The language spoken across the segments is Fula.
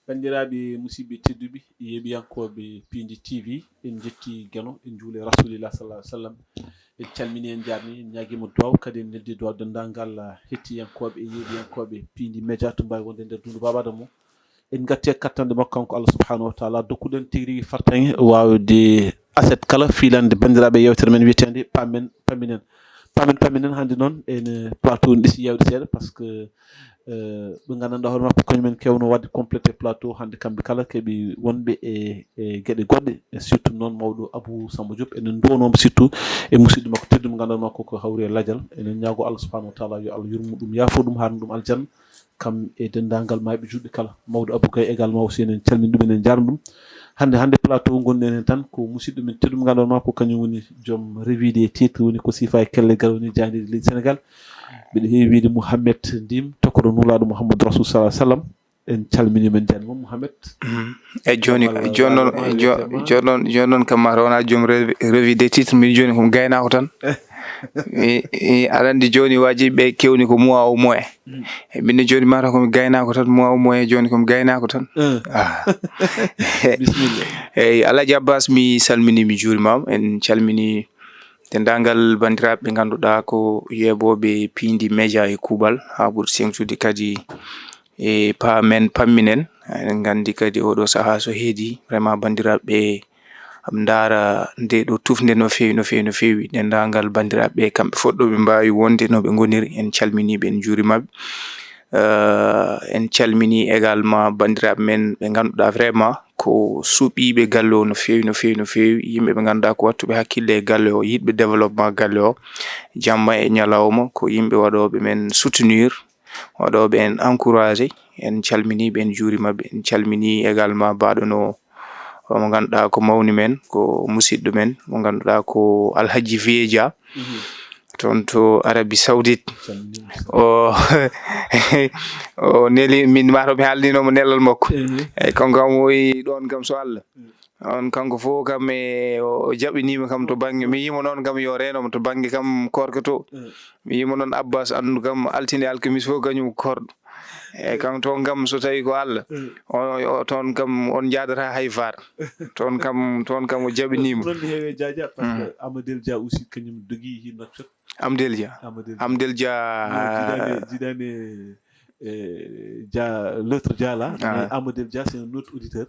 Bandiraɓe musidɓe tedduɓe yeɓiyankoɓe Pindi TV en jetti gueno en juuli rasulillah sallallahu alih w sallam en calmini en jarni en ñaguima duwaw kadi en neddi duwaw dendagal hettiyankoɓe e yeeɓiyankoɓe Pindi Média to mbawi wonde nder dundu Baba Adama o en gatti e kattande makko kanko Allah subahanahu wa taala dokkuɗen tigui rigui fartague wawde aset kala filande bandiraɓe yewtere men wiyetede pammen pamminen hannde noon ene plateau ne ɗeesi yewde seeɗa par ce que ɓe gandanɗa hoore makko kañumen kewno wadde complété plateau hannde kamɓe kala keeɓi wonɓe e gueɗe goɗɗe e surtout noon mawɗo Abou Samba Diop enen duwanomo surtout e musidɗo makko teddumo gandanɗa makko ko hawri e ladial enen ñaago Allah subahanahu wa taala yo Allah yurmo ɗum yaafo ɗum harna ɗum aljanna kam e dendagal mayɓe juɗɗe kala mawɗo Abou Gaye également aussi enen calmini ɗum enen jarno ɗum hannde plateau gonɗen hen tan ko musidɗo men teddumo gandanɗa makko kañum woni joom revue des titres woni ko siifa e kellegal woni jandide leydi Sénégal mbiɗa heewi wiide Mouhamed Ndim tokkoɗo nulaɗo Mouhamadou Rasul sallah sallam en calminima en jarnima Mouhamed e joni noon kam mata wona joom revue des titres min joni komi gaynako tan aɗa andi joni wajiɓe kewni ko mois au mois e minne joni mata komi gaynako tan mois au mois joni komi gaynako tan bisimilla eyyi Alaji Abbas mi salmini mi juurimama en calmini dendagal bandiraɓe ɓe ganduɗa ko yeɓoɓe Pindi Média e kuuɓal ha ɓuuri sengtude kadi e pamminen en gandi kadi oɗo saaha so heedi vraiment bandiraɓe ndaara nde ɗo tufde no fewi dendagal bandiraɓe kamɓe fodɗo ɓe mbawi wonde no ɓe goniri en calminiɓe en juurimaɓe en calmini également bandiraɓe men ɓe ganduɗa vraiment ko suuɓiɓe galle o no fewi yimɓe ɓe ganduɗa ko wattuɓe hakkille e galle o yiɗɓe développement galle o jamma e ñalawma ko yimɓe waɗoɓe men soutenir waɗoɓe en encouragé en calminiɓe en juurimaɓe en calmini également baɗono mo ganduɗa ko mawni men ko musidɗo men mo ganduɗa ko Alhaji Vieja toon to Arabie Saoudite o neli min mataw mi haldinomo nelal makko eyyi kanko kam o wi ɗon kam so Allah on kanko fof kam o jaɓinima kam to banggue mi yimo noon kam yo renomo to banggue kam korka to mi yimo noon Abbas andu kam altine alkamisa fof kañum korɗo eyyi kam toon kam so tawi ko Allah o toon kam on jadata hay VAR toon kam o jaɓinima ɗon heewe Dia par ce que Amadou Dia aussi kañum dogui hin noccat Amdel Dia Zidane Dia l'autre Dia là mais Amadou Dia c'est un autre auditeur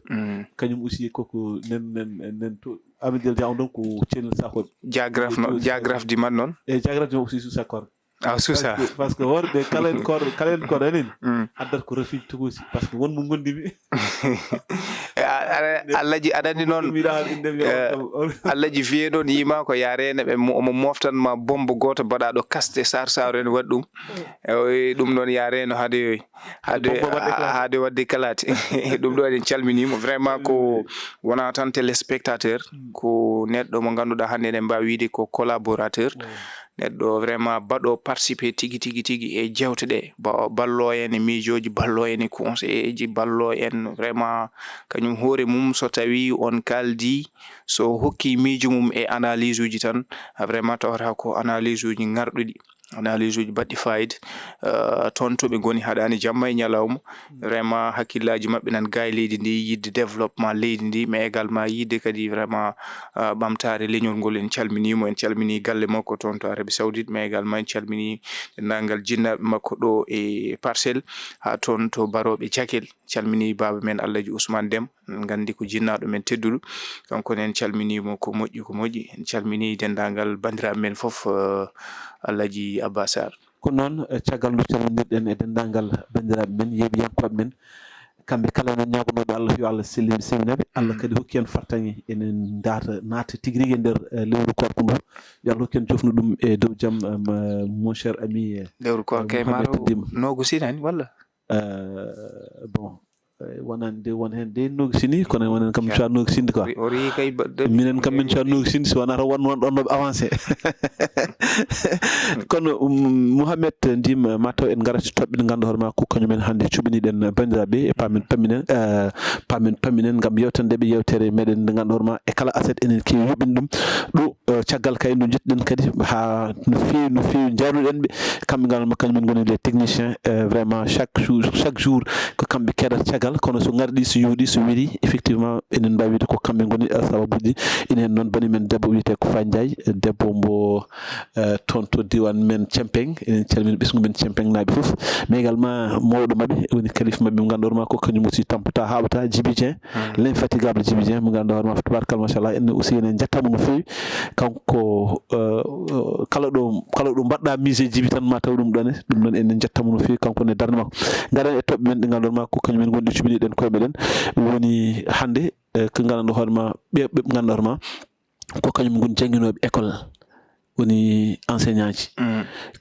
kañum aussi koko nen to Amadou Dia on donc ko channel sakoɓe diagraphe di man noon e diagraphe aussi sous accord susa parce que worɓe kalen koɗo enen addata ko refiiji togosi par ce que wonmo gondimi Allaji aɗa andi noon Allaji wiye noon yima ko yarene ɓe omo moftanma bombe goto mbaɗaɗo kasde sar en waɗi ɗum noon yareno haade wadde kalate ɗum ɗo eɗen calminimo vraiment ko wona tan téléspectateur ko neɗɗo mo ganduɗa hande eɗen mbawi wiide ko collaborateur neɗɗo vraiment baɗo participer tigi e jewte ɗe ballo en e miijoji ballo en e conseil ji ballo en vraiment kañum hoore mum so tawi on kaldi so hokki miijo mum e analyse uji tan vraiment tawata ko analyse uji ngarɗuɗi analyse uji baɗɗi fayida toon to ɓe goni haɗani jamma e ñalawma vraiment hakkillaji mabɓe nan ga e leydi ndi yidde développement leydi ndi mais également yidde kadi vraiment ɓamtare leñol ngol en calminimo en calmini galle makko toon to Arabie Saoudite mais également en calmini dendagal jinnaɓe makko ɗo e Parcelles ha toon to baroɓe Diakel calmini baba men Alhaji Ousmane Déme gandi ko jinnaɗo men tedduɗo kanko en calminimo ko moƴƴi en calmini dendagal bandiraɓe men foof Alaji Abbas Sarr ko noon caggal nde calminirɗen e dendagal bandiraɓe men yeeɓiyankoɓe men kamɓe kala enen ñagonoɓe Allah yo Allah sellinaɓe Allah kadi hokki en fartaŋe enen naata tigui rigui e nder lewru korko ndu yo Allah hokki en jofnu ɗum e dow jaam mon cher ami lewru korko kay maro nogo sinani walla bon wonande won hen de nogsini kono wonen kam min cuwa nogsinde quoi ori kay minen kam min cuwa nogsinde so wona won ɗon noɓe avancé kono Mouhamed Ndim mataw en garati toɓɓe ɗe ganduɗa hoore ma ko kañumen hannde cuɓiniɗen bandiraɓe e pamminen gam yewtandeɓe yewtere meɗen nde ganduɗa hoore ma e kala aset enen kewi yuɓɓin ɗum ɗo caggal kay no jettiɗen kadi ha no fewi jaruɗen ɓe kamɓe ganduɗa kañumen goni les techniciens vraiment chaque jour ko kamɓe keɗata caggal Sénégal kono so ngardi so yuudi so wiri effectivement enen mbawi ko kambe ngoni sababuji inen non bani men debbo wiite ko Fandiaye debbo mbo tonto diwan men Cempeng enen calmini ɓesgu men Cempeng naaɓe fof mais également mawɗo mabɓe woni kalif mabɓe mo ganduɗa hoorema ko kañum aussi tampata haɓata Djiby Dieng l'infatigable Djiby Dieng mo ganduɗa hoorema tabarakallah machallah enne aussi enen jettamo no fewi kanko kala ɗo mbaɗɗa mise Djiby tan ma taw ɗum ɗone ɗum noon enen jettamo no fewi kanko ne darde makko garen e toɓɓe men ɗe ganduɗa hoorema ko kañumen gonɗi cuɓiniɗen koye meɗen woni hande ko ganduɗa hoorema ɓe ganduɗa hoorema ko kañum gon jangguinoɓe école woni enseignant ji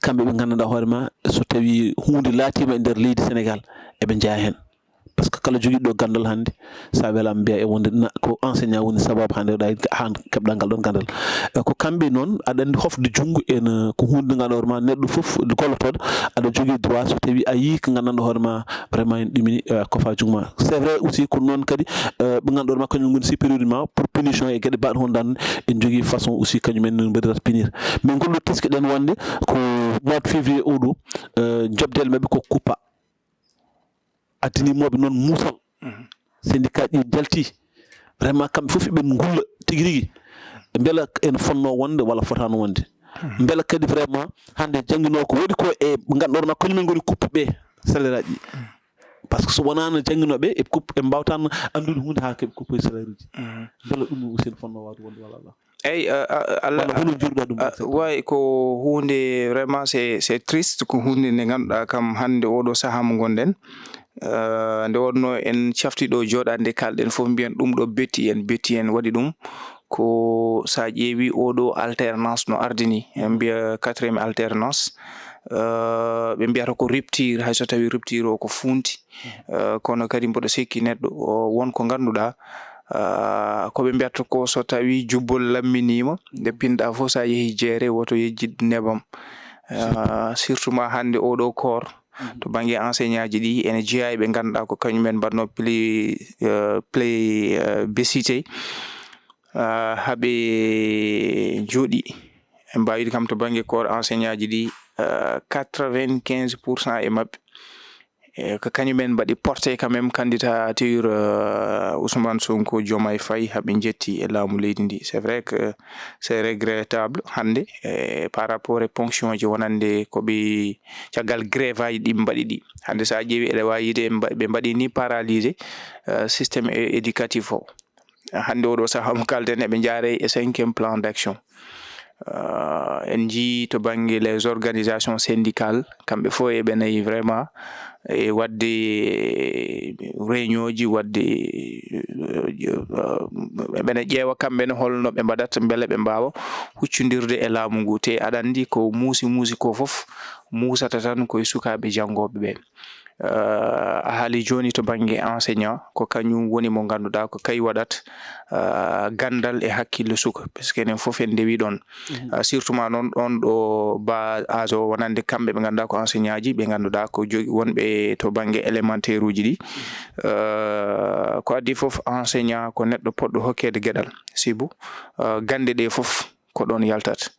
kamɓe ɓe ganduɗa hoorema so tawi hunde laatima e nder leydi Sénégal eɓe jeeya hen par ce que kala joguiɗo gandal hande sa welama mbiya e wonde ko enseignant woni sababu hande ɗa han keɓɗa ngal ɗon gandal ko kamɓe noon aɗa andi hofde junggo ene ko hunde nde ganduɗa hoorema neɗɗo foof gollotoɗo aɗa jogui droit so tawi a yi ko gandanɗa hoorema vraiment en ɗumini kofa jungo ma c'est vrai aussi ko noon kadi ɓe ganduɗa hoorema kañum goni supérieur ma pour punition e gueɗe baɗe honɗan en jogui façon aussi kañumen no mbaɗirata punir mais golɗo teskiɗen wonde ko mois de février oɗo jobdele mabɓe ko coupa addinimoɓe noon muusal syndicat ɗi jalti vraiment kamɓe fof eɓen gulla tigui rigui beela ene fonno wonde walla fotano wonde beela kadi vraiment hande jangguino ko waɗi ko e ɓe ganduɗa hoorema kañumen goni coupe ɓe salaire aji ɗi par ce que so wonano jangguinoɓe e coupe ɓe mbawtan andude hunde ha keeɓe coupe salaire uji beela ɗum aussi ne fonno wawde wonde walla Allah eyyi Allah hono jurɗa ɗum way ko hunde vraiment c'est triste ko hunde nde ganduɗa kam hande oɗo saaha mo gonɗen nde wonno en caftiɗo joɗade kalɗen fof mbiyen ɗum ɗo betti en waɗi ɗum ko sa ƴeewi oɗo alternance no ardini en mbiya 4e alternance ɓe mbiyata ko rupture hayso tawi rupture o ko funti kono kadi mboɗo sikki neɗɗo wonko ganduɗa ko ɓe mbiyata ko so tawi jubbol lamminima nde pinɗa fof sa yeehi jeere woto yejjid nebam surtout ma hande oɗo koor to banggue enseignant ji ɗi ene jeeya ɓe ganduɗa ko kañumen mbanno plébiscité haaɓe jooɗi en mbawi kam to banggue koor enseignant ji ɗi 95% e mabɓe ko kañumen mbaɗi porté quand même candidature Ousmane Sonko Diomaye Faye haaɓe jetti e laamu leydi ndi c'est vrai que c'est regrettable hande par rapport e ponction ji wonande koɓe caggal grève aji ɗi mbaɗi ɗi hande sa ƴeewi eɗe wawi yide ɓe mbaɗi ni paralysé systéme éducatif o hande oɗo saaha mo kalden eɓe jaare e 5e plan d'action en jii to banggue les organisations syndicales kamɓe fof eɓe nayi vraiment e wadde réunion ji wadde ɓene ƴeewa kamɓene holno ɓe mbaɗata beele ɓe mbawa huccodirde e laamu ngu te aɗa andi ko muusi ko fof muusata tan koye sukaɓe jangoɓe ɓe a haali joni to banggue enseignant ko kañum woni mo ganduɗa ko kay waɗat gandal e hakkille suka par ce que enen fof en ndewi ɗon surtout ma noon ɗon ɗo ba âge o wonande kamɓe ɓe ganduɗa ko enseignant ji ɓe ganduɗa ko jogi wonɓe to banggue élémentaire uji ɗi ko addi fof enseignant ko neɗɗo poɗɗo hokkede gueɗal sibu gande ɗe fof ko ɗon yaltat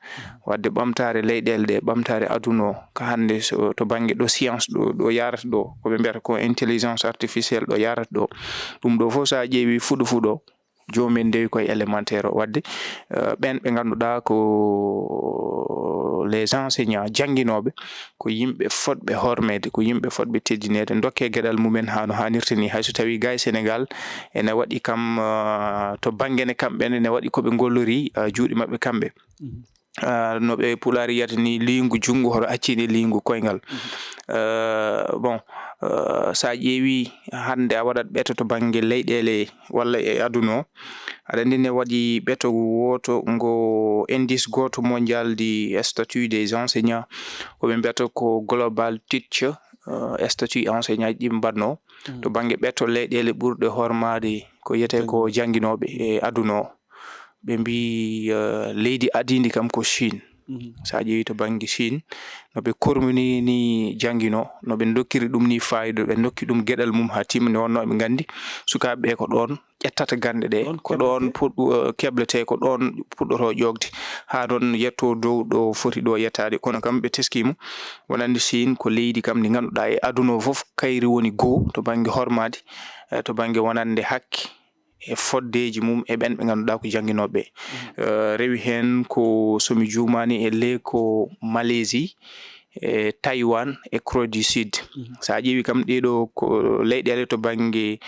wadde ɓamtare leyɗele ɗe ɓamtare aduna o ko hande so to banggue ɗo science ɗo yarata ɗo koɓe mbiyata ko intelligence artificielle ɗo yarata ɗo ɗum ɗo fof sa ƴeewi fuɗo jomumen ndewi koye élémentaire o wadde ɓen ɓe ganduɗa ko les enseignants janguinoɓe ko yimɓe fodɓe hormede ko yimɓe fodɓe teddinede dokke gueɗal mumen ha no hannirta ni hayso tawi ga e Sénégal ene waɗi kam to banggue kamɓene ne waɗi koɓe gollori juuɗe mabɓe kamɓe no ɓe pulaar yiyata ni lingu jungo hoto accide lingu koyngal bon sa ƴeewi hande a waɗat ɓeto to banggue leyɗele walla e aduna o aɗa andi ne waɗi ɓeto woto ngo indice goto mondial du statut des enseignants koɓe mbiyata ko global teacher statut enseignant ji ɗi mbanno to banggue ɓeto leyɗele ɓurɗe hormade ko yiyete ko janguinoɓe e aduna o ɓe mbi leydi adidi kam ko Chine sa ƴeewi to banggue Chine no ɓe kormini ni jangino no ɓe dokkiri ɗum ni fayida ɓe dokki ɗum gueɗal mum ha timmi wonno ɓe gandi sukaɓe ko ɗon ƴettata gande ɗe ko ɗon keblete ko ɗon puɗɗoto ƴogde ha ɗon yetto dow ɗo foti ɗo yettade kono kam ɓe teskimo wonande Chine ko leydi kam ndi ganduɗa e aduna foof kayri woni goo to banggue hormade to banggue wonande hakke e foddeji mum e ɓen ɓe ganduɗa ko jangguinoɓe rewi hen ko somi jumani e ley ko Malaisie e Taiwan e Corée du Sud sa ƴeewi kam ɗeɗo ko leyɗele to banggue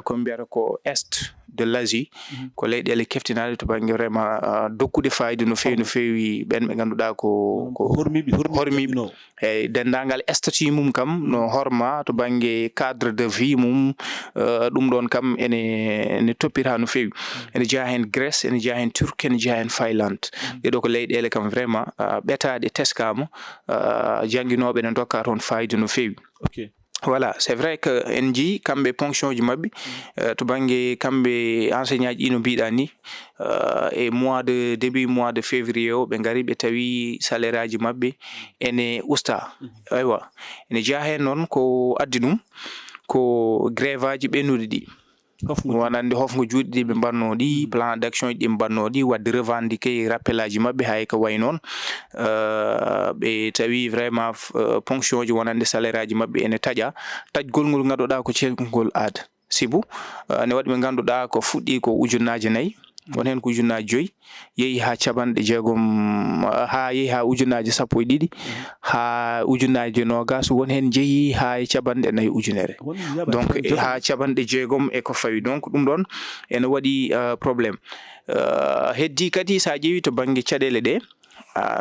ko mbiyata ko est de l'Asie ko leyɗele keftinaɗe to banggue vraiment dokkude fayida no fewi ɓen ɓe ganduɗa ko hormiɓe e dendagal statut mum kam no horma to banggue cadre de vie mum ɗum ɗon kam ene toppita no fewi ene jeeya hen Grèce ene jeeya hen Turquie ene jeeya hen Finlande ɗeɗo ko leyɗele kam vraiment ɓetade teskama jangguinoɓe ne dokka toon fayida no fewi voilà c'est vrai que en jii kamɓe ponction ji mabɓe to banggue kamɓe enseignant ji no mbiɗa ni e début mois de février o ɓe gari ɓe tawi salaire aji mabɓe ene usta aywa ene jeeya hen noon ko addi ɗum ko grève aji ɓennuɗi ɗi wonande hofgo juuɗe ɗi ɓe mbanno ɗi plan d'action ji ɗi mbanno ɗi wadde revendiquer rappel aji mabɓe hay ko way noon ɓe tawi vraiment ponction ji wonande salaire aji mabɓe ene taƴa taƴgol ngol ganduɗa ko ceergol aada sibu ne waɗi ɓe ganduɗa ko fuɗɗi ko ujunnaje 4 won hen ko ujunnaje 5 yeehi ha caɓanɗe jeegom ha yeehi ha ujunnaje 12 ha ujunnaje 20 won hen jeehi ha caɓanɗe 4 ujunere donc ha caɓanɗe jeegom e ko fawi donc ɗum ɗon ene waɗi probléme heddi kadi sa ƴeewi to banggue caɗele ɗe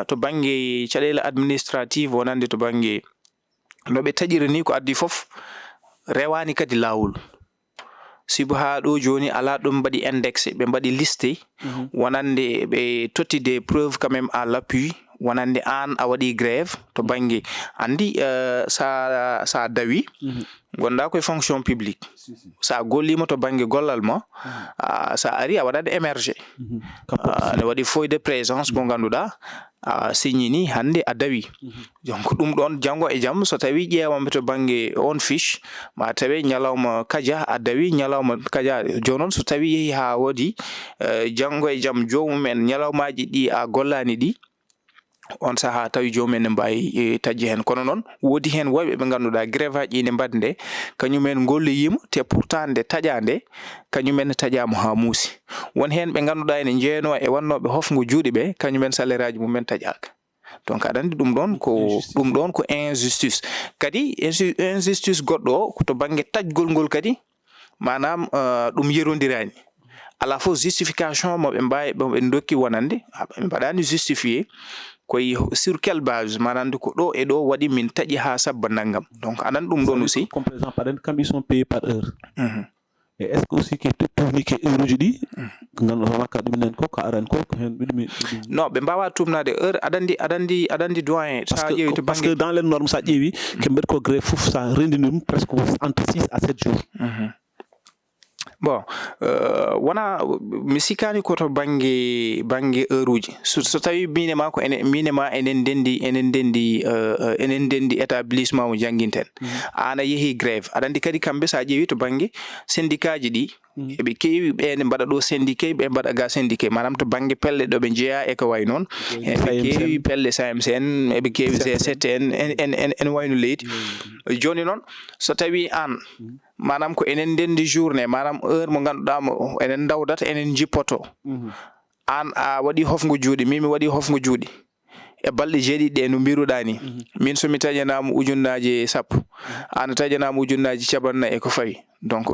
to banggue caɗele administrative wonande to banggue no ɓe taƴiri ni ko addi foof rewani kadi lawol sibu ha ɗo joni ala ɗum mbaɗi indexé ɓe mbaɗi listé wonande ɓe totti des preuves quand même à l'appui wonande an a waɗi grève to banggue andi sa dawi gonda koye fonction publique sa gollima to banggue gollal ma sa ari a waɗat émergé ne waɗi feuille de présence mo ganduɗa signi ni hande a dawi donc ɗum ɗon janggo e jaam so tawi ƴeewamɓe to banggue on fiche ma tawi ñalawma kaja a dawi ñalawma kaja jonon so tawi yeehi ha woodi janggo e jaam jomumen ñalawmaji ɗi a gollani ɗi on saha tawi jomumen ne mbawi taƴi hen kono noon woodi hen woyɓe ɓe ganduɗa grève aji ne mbadde kañumen golloyima te pourtant nde taƴande kañumen ne taƴama ha muusi won hen ɓe ganduɗa ene jeeno e wannoɓe hofgo juuɗe ɓe kañumen salaire aji mumen taƴaka donc aɗa andi ɗum ɗon ko injustice kadi injustice goɗɗo o to banggue taƴgol ngol kadi manam ɗum yerodirani ala fof justification mo ɓe mbawi ɓe dokki wonande ɓe mbaɗani justifié koye sur quelle base manande ko ɗo e ɗo waɗi min taƴi ha sabba naggam donc anan ɗum ɗon aussi comme par exemple aɗa kam ils sont payés par heure et est ce que aussi ke tourni ke heure uji ɗi ko ganduɗa makka ɗuminen ko aran ko hen ɗumi non ɓe mbawa tumnade heure aɗa andi doyen parce que dans les normes sa ƴeewi ke mbeɗa ko grève fof sa rendini ɗum presque entre 6 à 7 jours bon wona mi sikani ko to banggue heure uji so tawi minema ko enen dendi établissement mo janguinten ana yeehi grève aɗa andi kadi kamɓe sa ƴeewi to banggue syndicat ji ɗi eɓe keewi ɓene mbaɗa ɗo syndiqué ɓe mbaɗa ga syndiqué manam to banggue pelle ɗo ɓe jeeya e ko way noon eɓe keewi pelle SAMCN eɓe keewi G7 en wayno leydi joni noon so tawi an manam ko enen ndendi journée manam heure mo ganduɗa mo enen dawdata enen jippoto an a waɗi hofgo juuɗe min mi waɗi hofgo juuɗe e balɗe jeeɗiɗi ɗe no mbiruɗa ni min somi taƴanama ujunnaje 10 an taƴanama ujunnaje 40 e ko fawi donc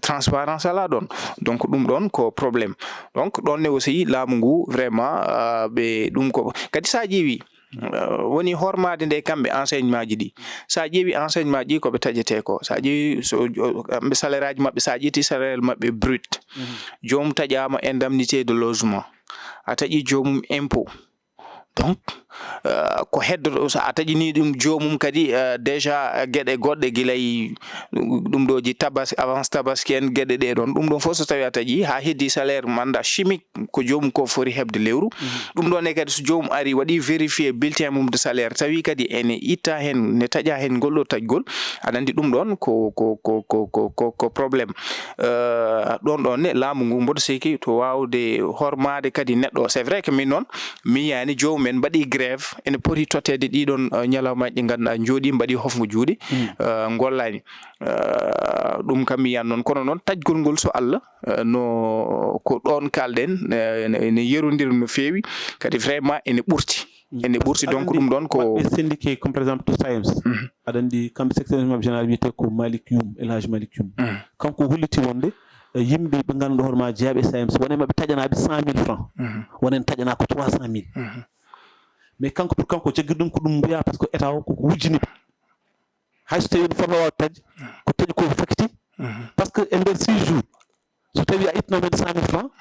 transparence ala ɗon donc ɗum ɗon ko probléme donc ɗon ne aussi laamu ngu vraiment ɓe ɗum ko kadi sa ƴeewi woni hormade nde kamɓe enseignement ji ɗi sa ƴeewi enseignement ji koɓe taƴete ko sa ƴeewi kamɓe salaire aji mabɓe sa ƴetti salaire mabɓe brut jomum taƴama indemnité de logement a taƴi jomum impôt donc ko heddoto so a taƴini ɗum jomum kadi déjà gueɗe goɗɗe guilay ɗum ɗoji avance tabaski en gueɗe ɗe ɗon ɗum ɗon fof so tawi a taƴi ha heddi salaire manda chimique ko jomum ko foti hebde lewru ɗum ɗon e kadi so jomum ari waɗi vérifier bulletin mum de salaire tawi kadi ene itta hen ne taƴa hen ngol ɗo taƴgol aɗa andi ɗum ɗon ko probléme ɗon ɗon ne laamu ngu mboɗo siki to wawde hormade kadi neɗɗo c'est vrai que min noon mi yani jomumen mbaɗi grève ene poti tottede ɗiɗon ñalawmaji ɗi ganduɗa jooɗi mbaɗi hofgo juuɗe gollani ɗum kam mi yiyan noon kono noon taƴgol ngol so Allah no ko ɗon kalɗen ne yerodiri no fewi kadi vraiment ene ɓurti donc ɗum ɗon ko syndiqué comme par exemple to SAEMS aɗa andi kamɓe secrétaire général wiyete ko Malick Youm El Hadj Malick Youm kanko holliti wonde yimɓe ɓe ganduɗo hoorema jeeyaɓe SAEMS wonema ɓe taƴanaɓe 100 000 francs wonen taƴana ko 300 000 mais kanko pour kanko jagguiri ɗum ko ɗum mbiya par ce que état o koko wujjini hayso tawi forma wawa taƴ ko taƴi ko fakiti par ce que e nder 6 jours so tawi a ittanamen 100 000 francs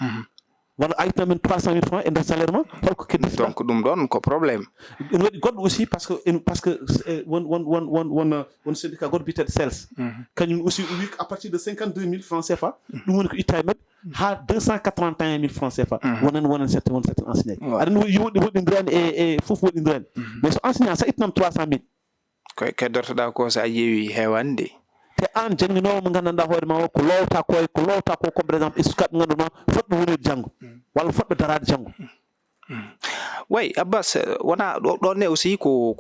walla a ittanamen 300 000 francs e nder salaire ma holko keddi donc ɗum ɗon ko probléme ene waɗi goɗɗo aussi par ce que won syndicat goɗɗo biyetede SELS kañum aussi o wi à partir de 52 000 francs CFA ɗum woni ko itta e mabɓe ha 281 000 francs CFA wonen certain enseignant aɗa woɗɗindirani e fof woɗɗindirani mais so enseignant sa ittanam 300 000 koye keddortoɗa ko sa ƴeewi hewande te an jannginowo mo gandanɗa hoore ma o ko lowta ko comme par exemple e sukaɓe ganduɗa fotɓe wonede janggo walla fotɓe darade janggo way Abbas wona ɗon ne aussi ko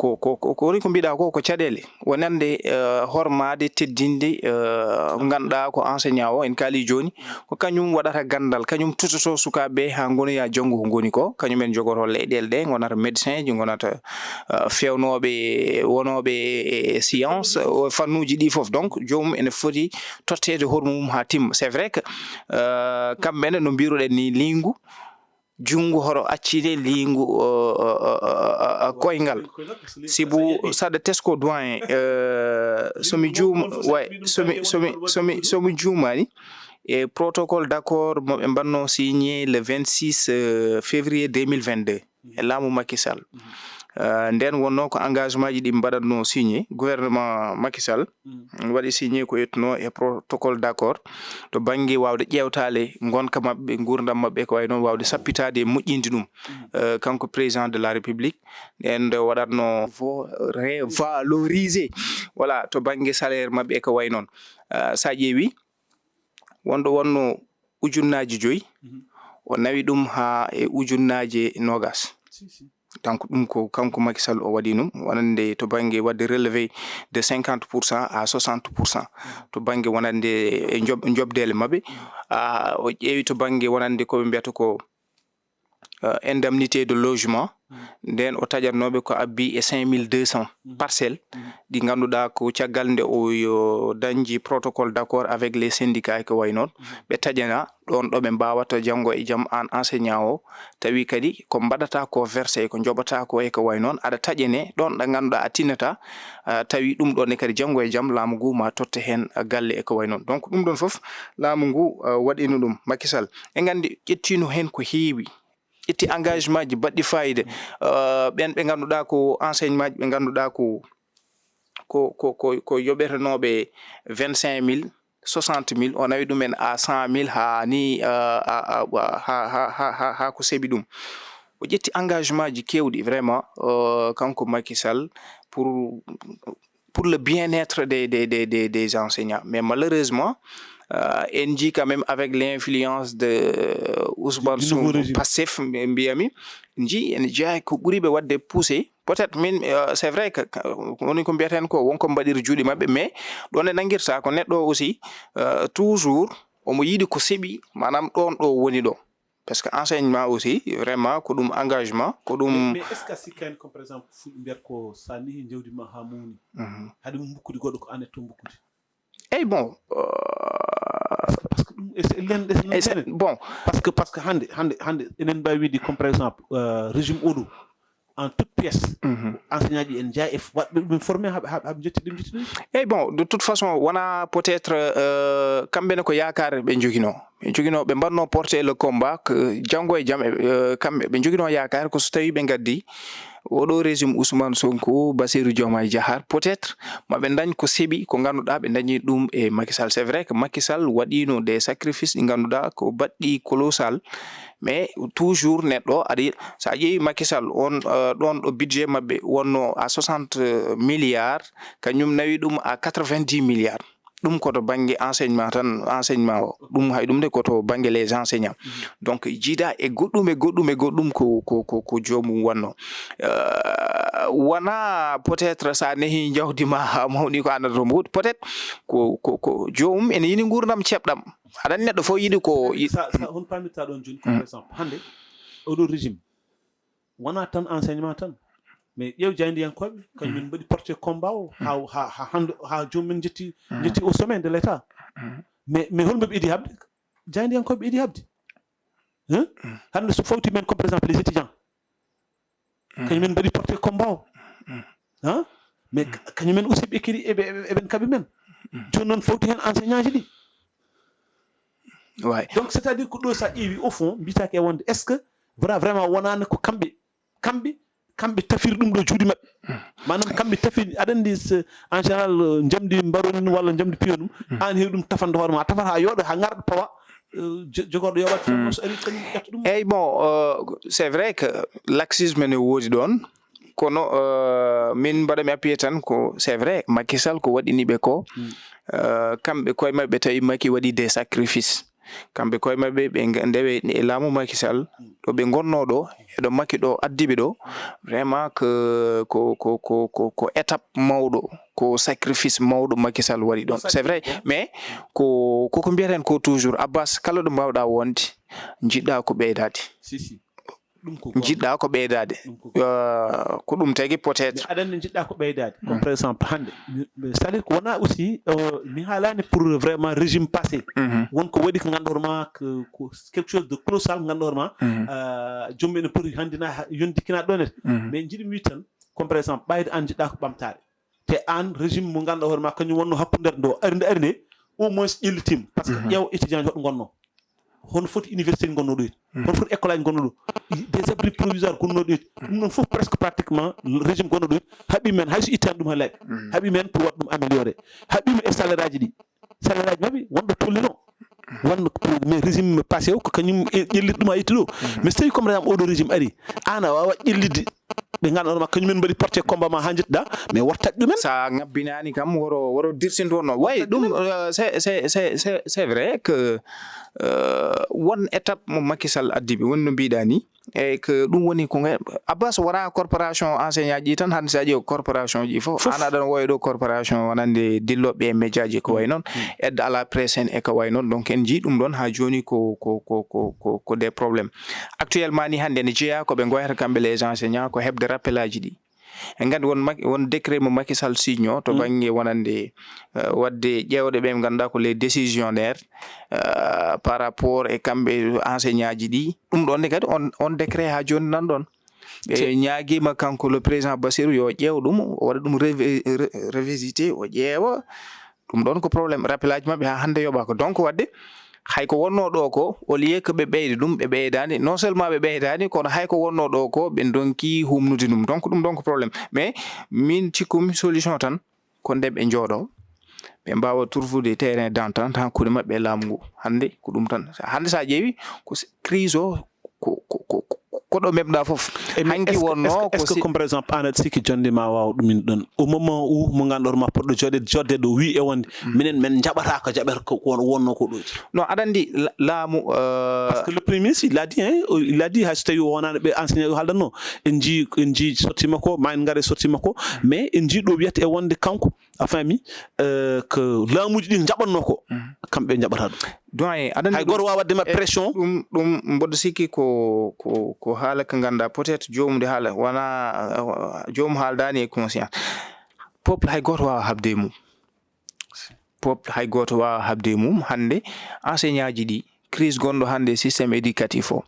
woni ko mbiɗa ko caɗele wonande hormade teddinde ganduɗa ko enseignant o en kaali joni ko kañum waɗata gandal kañum tutoto sukaɓeɓe ha gonoya janggo ko goni ko kañumen jogoto leyɗele ɗe gonata médecin ji gonata fewnoɓe wonoɓe e science fannuji ɗi foof donc jomum ene foti tottede hormum ha timma c'est vrai que kamɓene no mbiruɗen ni lingu jungo horo accide lingu koyngal sibu saɗa tesko doyen somi juumani e protocole d'accord moɓe mbanno signé le 26 février 2022 e laamu Macky Sall nden wonno ko engagement ji ɗi mbaɗatno signé gouvernement Macky Sall waɗi signé ko yettuno e protocole d'accord to banggue wawde ƴewtale gonka mabɓe gurdam mabɓe ko way noon wawde sappitade moƴƴinde ɗum kanko président de la république nden nde waɗatno revaloriser voilà to banggue salaire mabɓe ko way noon sa ƴeewi wonno ujunnaji 5 o nawi ɗum ha e ujunnaje 20 donc ɗum ko kanko Macky Sall o waɗi ɗum wonande to banggue wadde relevé de 50% à 60% to banggue wonande e jobdele mabɓe o ƴeewi to banggue wonande koɓe mbiyata ko indemnité de logement nden o taƴatnoɓe ko abbi e 5200 parcelles ɗi ganduɗa ko caggal nde o yo dañji protocole d'accord avec les syndicats ko way noon ɓe taƴana ɗon ɗo ɓe mbawata janggo e jaam an enseignant o tawi kadi ko mbaɗata ko versé ko joɓata ko e ko way noon aɗa taƴane ɗon ɗo ganduɗa a tinnata tawi ɗum ɗon e kadi janggo e jaam laamu ngu ma totte hen galle e ko way noon donc ɗum ɗon foof laamu ngu waɗino ɗum Macky Sall e gandi ƴettino hen ko heewi itti engagement ji baɗɗi fayida ɓen ɓe ganduɗa ko enseignement ji ɓe ganduɗa ko yoɓetanoɓe 25 000 60 000 o nawi ɗumen à 100 000 ha ni ha ko seeɓi ɗum o ƴetti engagement ji kewɗi vraiment kanko Macky Sall pour le bien-être des enseignants mais malheureusement en ji quand même avec l'influence de Ousmane Sonko Pastef mbiyami ji en jeeya ko ɓuri ɓe wadde poussé peut-être min c'est vrai que woni ko mbiyaten ko wonko mbaɗiri juuɗe mabɓe mais ɗon e nanguirta ko neɗɗo aussi toujours omo yiiɗi ko seeɓi manam ɗon ɗo woni ɗo parce que enseignement aussi vraiment ko ɗum engagement ko ɗum mais est ce que sikkani comme par exemple fuɗi mbiyata ko sa nihi jawdi ma ha mawni haɗum mbukkude goɗɗo ko annette to mbukkude Eh bon, bon parce que hande enen mbawi wiide comme par exemple régime oɗo en toute pièce enseignant ji en jaa e waɗɓe ɗum formé haɓe jetti ɗum Eh bon, de toute façon wona peut-être kamɓene ko yakare ɓe jogino ɓe jogino ɓe mbanno porter le combat que janngo e jam kamɓe ɓe jogino yakar ko so tawi ɓe gaddi oɗo régime Ousmane Sonko Bassirou Diomaye Diakhar peut-être maɓe dañ ko seeɓi ko ganduɗa ɓe dañi ɗum e Macky Sall. C'est vrai que Macky Sall waɗino des sacrifices ɗi ganduɗa ko baɗɗi colossal, mais toujours neɗɗo aɗa sa ƴeewi Macky Sall on ɗon ɗo budget mabɓe wonno à 60 milliards kañum nawi ɗum à 90 milliards. ɗum koto bange enseignement tan enseignement o ɗum hay ɗum de koto bange les enseignants. Donc jiida e goɗɗum ko jomum wanno wana peut-être sa nehi jawdima mawni ko anata to mbuɗ peut-être ko jomum ene yini gurdam ceɓɗam aɗa neɗɗo fof yiɗi ko sa hon pamirta ɗon joni par exemple hande oɗo régime wana tan enseignement tan mais ƴeew jayndiyankoɓe kañumen mbaɗi porté combat o ha jomumen jetti au sommet de l'état mais holmoɓe iidi habde jayndiyankoɓe iidi habde hande so fawti men comme par exemple les étudiants kañumen mbaɗi porté combat o mais kañumen aussi ɓe kiri eɓen kaɓi men joni noon fawti hen enseignant ji ɗi donc c'est à dire ko ɗo sa ƴeewi au fond mbitaki e wonde est ce que vraiment wonani ko kamɓe tafiri ɗum ɗo juuɗe maɓɓe manam kamɓe tafiri aɗa andi en général jamdi mbaroni walla jamdi piyo ɗum an heewi ɗum tafande hoore ma tafata ha yooɗo ha garɗo pawa jogorɗo yoɓat fo so ari kañum ƴetta ɗum eyyi bon c'est vrai que laxisme ne woodi ɗon kono min mbaɗami appuyé tan ko c'est vrai Macky Sall ko waɗiniɓe ko kamɓe koye maɓɓe tawi Macky waɗi des sacrifices kamɓe koye maɓɓe ɓe ndewe e laamu Macky Sall ɗo ɓe gonno ɗo eɗo Macky ɗo addiɓe ɗo vraiment ko étape mawɗo ko sacrifice mawɗo Macky Sall waɗi ɗon c'est vrai mais koko mbiyaten ko toujours Abbas kala ɗo mbawɗa wonde jiɗɗa ko ɓeydade jiɗɗa ko ɓeydade ko ɗum tagi peut-être aɗa andi jiɗɗa ko ɓeydade comme par exemple hande c'est à dire ko wona aussi mi haalani pour vraiment régime passé wonko waɗi ko ganduɗa hoorema ko quelque chose de colossal ko ganduɗa hoorema joomum ene poti handina yondikina ɗon mais jiɗmi wi tan comme par exemple ɓayde an jiɗɗa ko ɓamtare te an régime mo ganduɗa hoorema kañum wonno hakkudere ndo arde arde au moins ƴellitima par ce que ƴeew étudiant ji hoɗo gonno hono foti université gonno ɗo hono foti école aji gonno ɗo des abris provisoires gonno ɗo ɗum noon fof presque pratiquement régime gonno ɗo haɓi men hayso ittani ɗum ha laaɓi haɓi men pour waɗa ɗum amélioré haɓima e salaire aji ɗi salaire aji mabɓe wonɗo tollino wonno mais régime passé o ko kañum ƴellita ɗum ha itti ɗo mais so tawi comme par exemple oɗo régime ari an a wawa ƴellidde ɓe ganduɗa kañumen mbaɗi porté combat ma ha jettuɗa mais wortat ɗumen sa ngabbinani kam woro dirsinto noon wayi ɗum c'est vrai que won étape mo Macky Sall addiɓe woni no mbiɗa ni e que ɗum woni ko Abbas wona corporation enseignant ji tan hande sa ƴeew corporation ji fof an aɗan woya ɗo corporation wonande dilloɓe e média ji ko way noon aide à la presse en e ko way noon donc en jii ɗum ɗon ha joni ko des problèmes actuellement ni hande ne jeeya koɓe goyata kamɓe les enseignants ko hebde rappel aji ɗi en gandi won décret mo Macky Sall signo to bange wonande wadde ƴewde ɓe ganduɗa ko les décisionnaires par rapport e kamɓe enseignant ji ɗi ɗum ɗon ne kadi on décret ha joni nan ɗon ɓe ñaaguima kanko le président Bassirou yo ƴeew ɗum o waɗa ɗum revisité o ƴeewa ɗum ɗon ko probléme rappel aji mabɓe ha hande yoɓa ko donc wadde hay ko wonno ɗo ko au lieu que ɓe ɓeyde ɗum ɓe ɓeydani non seulement ɓe ɓeydani kono hay ko wonno ɗo ko ɓe donki humnude ɗum donc ɗum ɗon ko probléme mais min cikkumi solution tan ko nde ɓe jooɗo ɓe mbawa trouver terrain d'entente hakkude maɓɓe e laamu ngu hande ko ɗum tan hande sa ƴeewi ko crise o koɗo memɗa fof hanki wonno est ce que comme par exemple an aɗa sikki jonde ma wawa ɗumin ɗon au moment où mo ganduɗa ma poɗɗo jodde ɗo wi e wonde minen men jaɓata ko jaɓata ko wonno ko ɗoji non aɗa andi laamu parce que le premier ministre il a dit hay so tawi wonano ɓe enseignant o haldanno en jii sorti makko ma en gaare sorti makko mais en jii ɗo wiyata e wonde kanko a faami que laamuji ɗi jaɓanno ko kamɓe jaɓata ɗum doyen aɗa hay goto wawa waddema pression ɗum mboɗo sikki ko haala ko ganduɗa peut être jomum de haala wona jomum haaldani e conscience peuple hay goto wawa habde mum peuple hay goto wawa habde mum hande enseignant ji ɗi crise gonɗo hande systéme éducatif o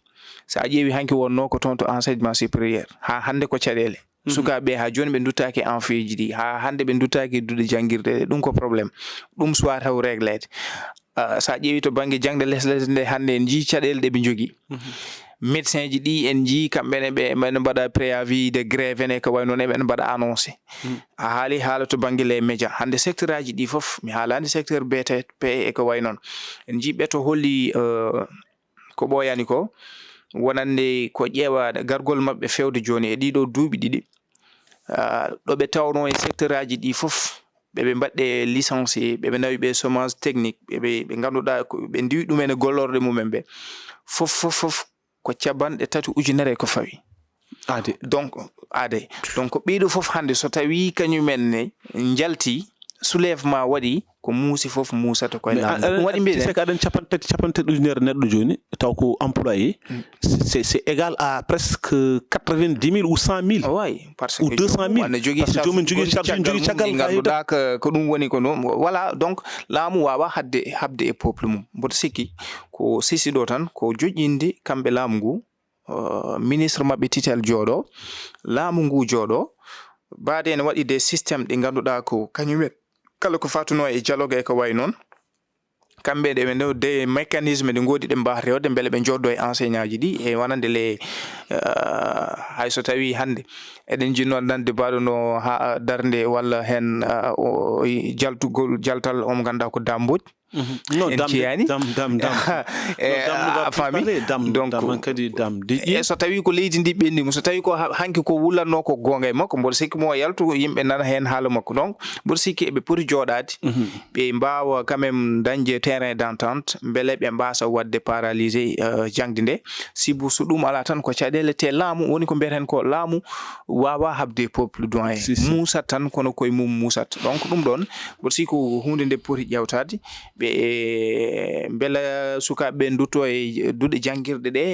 sa ƴeewi hanki wonno ko toon to enseignement supérieur ha hande ko caɗele sukaɓe ha joni ɓe duttaki en feeji ɗi ha hande ɓe duttaki duɗe janguirde ɗum ko probléme ɗum soit taw réglede sa ƴeewi to bange jangde lesde nde hande en jii caɗele ɗe ɓe jogii médecin ji ɗi en jii kamɓene ɓe ɓen mbaɗa préavis de grève ene ko way noon eɓen mbaɗa annoncé a haali haala to bange les médias hande secteur aji ɗi fof mi haalani secteur BTP e ko way noon en jii ɓe to holli ko ɓooyani ko wonande ko ƴeewa gargol maɓɓe fewde joni e ɗiɗo duuɓi ɗiɗi ɗo ɓe tawno e secteur aji ɗi fof ɓe mbaɗɗe licencié ɓe nawi ɓe chômage technique ɓe ngannduɗaa ɓe ndiwi ɗumen e gollorɗe mumen ɓe fof ko cabanɗe 3 ujunere ko fawi donc ɓiɗo fof hande so tawi kañumen ne jalti soulèvement waɗi ko muusi fof muusata koye ɗum waɗi mbiɗen c'est que aɗen capantati ujunere neɗɗo joni taw ko employé c'est égal à presque 90 000 ou 100 000 oui parce que ou 200 000 ne jogii jomum jogii charge jogii caggal ngannduɗaa ko ɗum woni ko noon voilà donc laamu wawa habde e peuple mum mboɗo sikki ko sisi ɗo tan ko joƴƴinde kamɓe laamu ngu ministre maɓɓe titel jooɗo laamu ngu jooɗo baade ene waɗi des systéme ɗi ngannduɗaa ko kañumen kala ko fatuno e dialogue e ko way noon kamɓe ɗe ɓe de mécanisme ɗe ngoodi ɗe mbawa rewde beele ɓe joddo e enseignant ji ɗi e wonande le hay so tawi hannde eɗen jinno nande mbaɗo no ha darde walla hen jaltal omo ganduɗa ko damboj en ciyani a faami donc so tawi ko leydi ndi ɓenndimo so tawi ko hanki ko wulanno ko gonga e makko mboɗo sikki mo yaltu yimɓe nana hen haala makko donc mboɗo sikki eɓe poti jooɗade ɓe mbawa quand même dañde terrain d'entente beele ɓe mbasa wadde paralysé jangde nde sibu so ɗum ala tan ko caɗele te laamu woni ko mbiyeten ko laamu wawa habde peuple doyen musat tan kono koye mum musat donc ɗum ɗon mboɗo sikki ko hunde nde poti ƴewtade ɓe beela sukaɓe ɓe dutto e duuɗe janguirɗe ɗe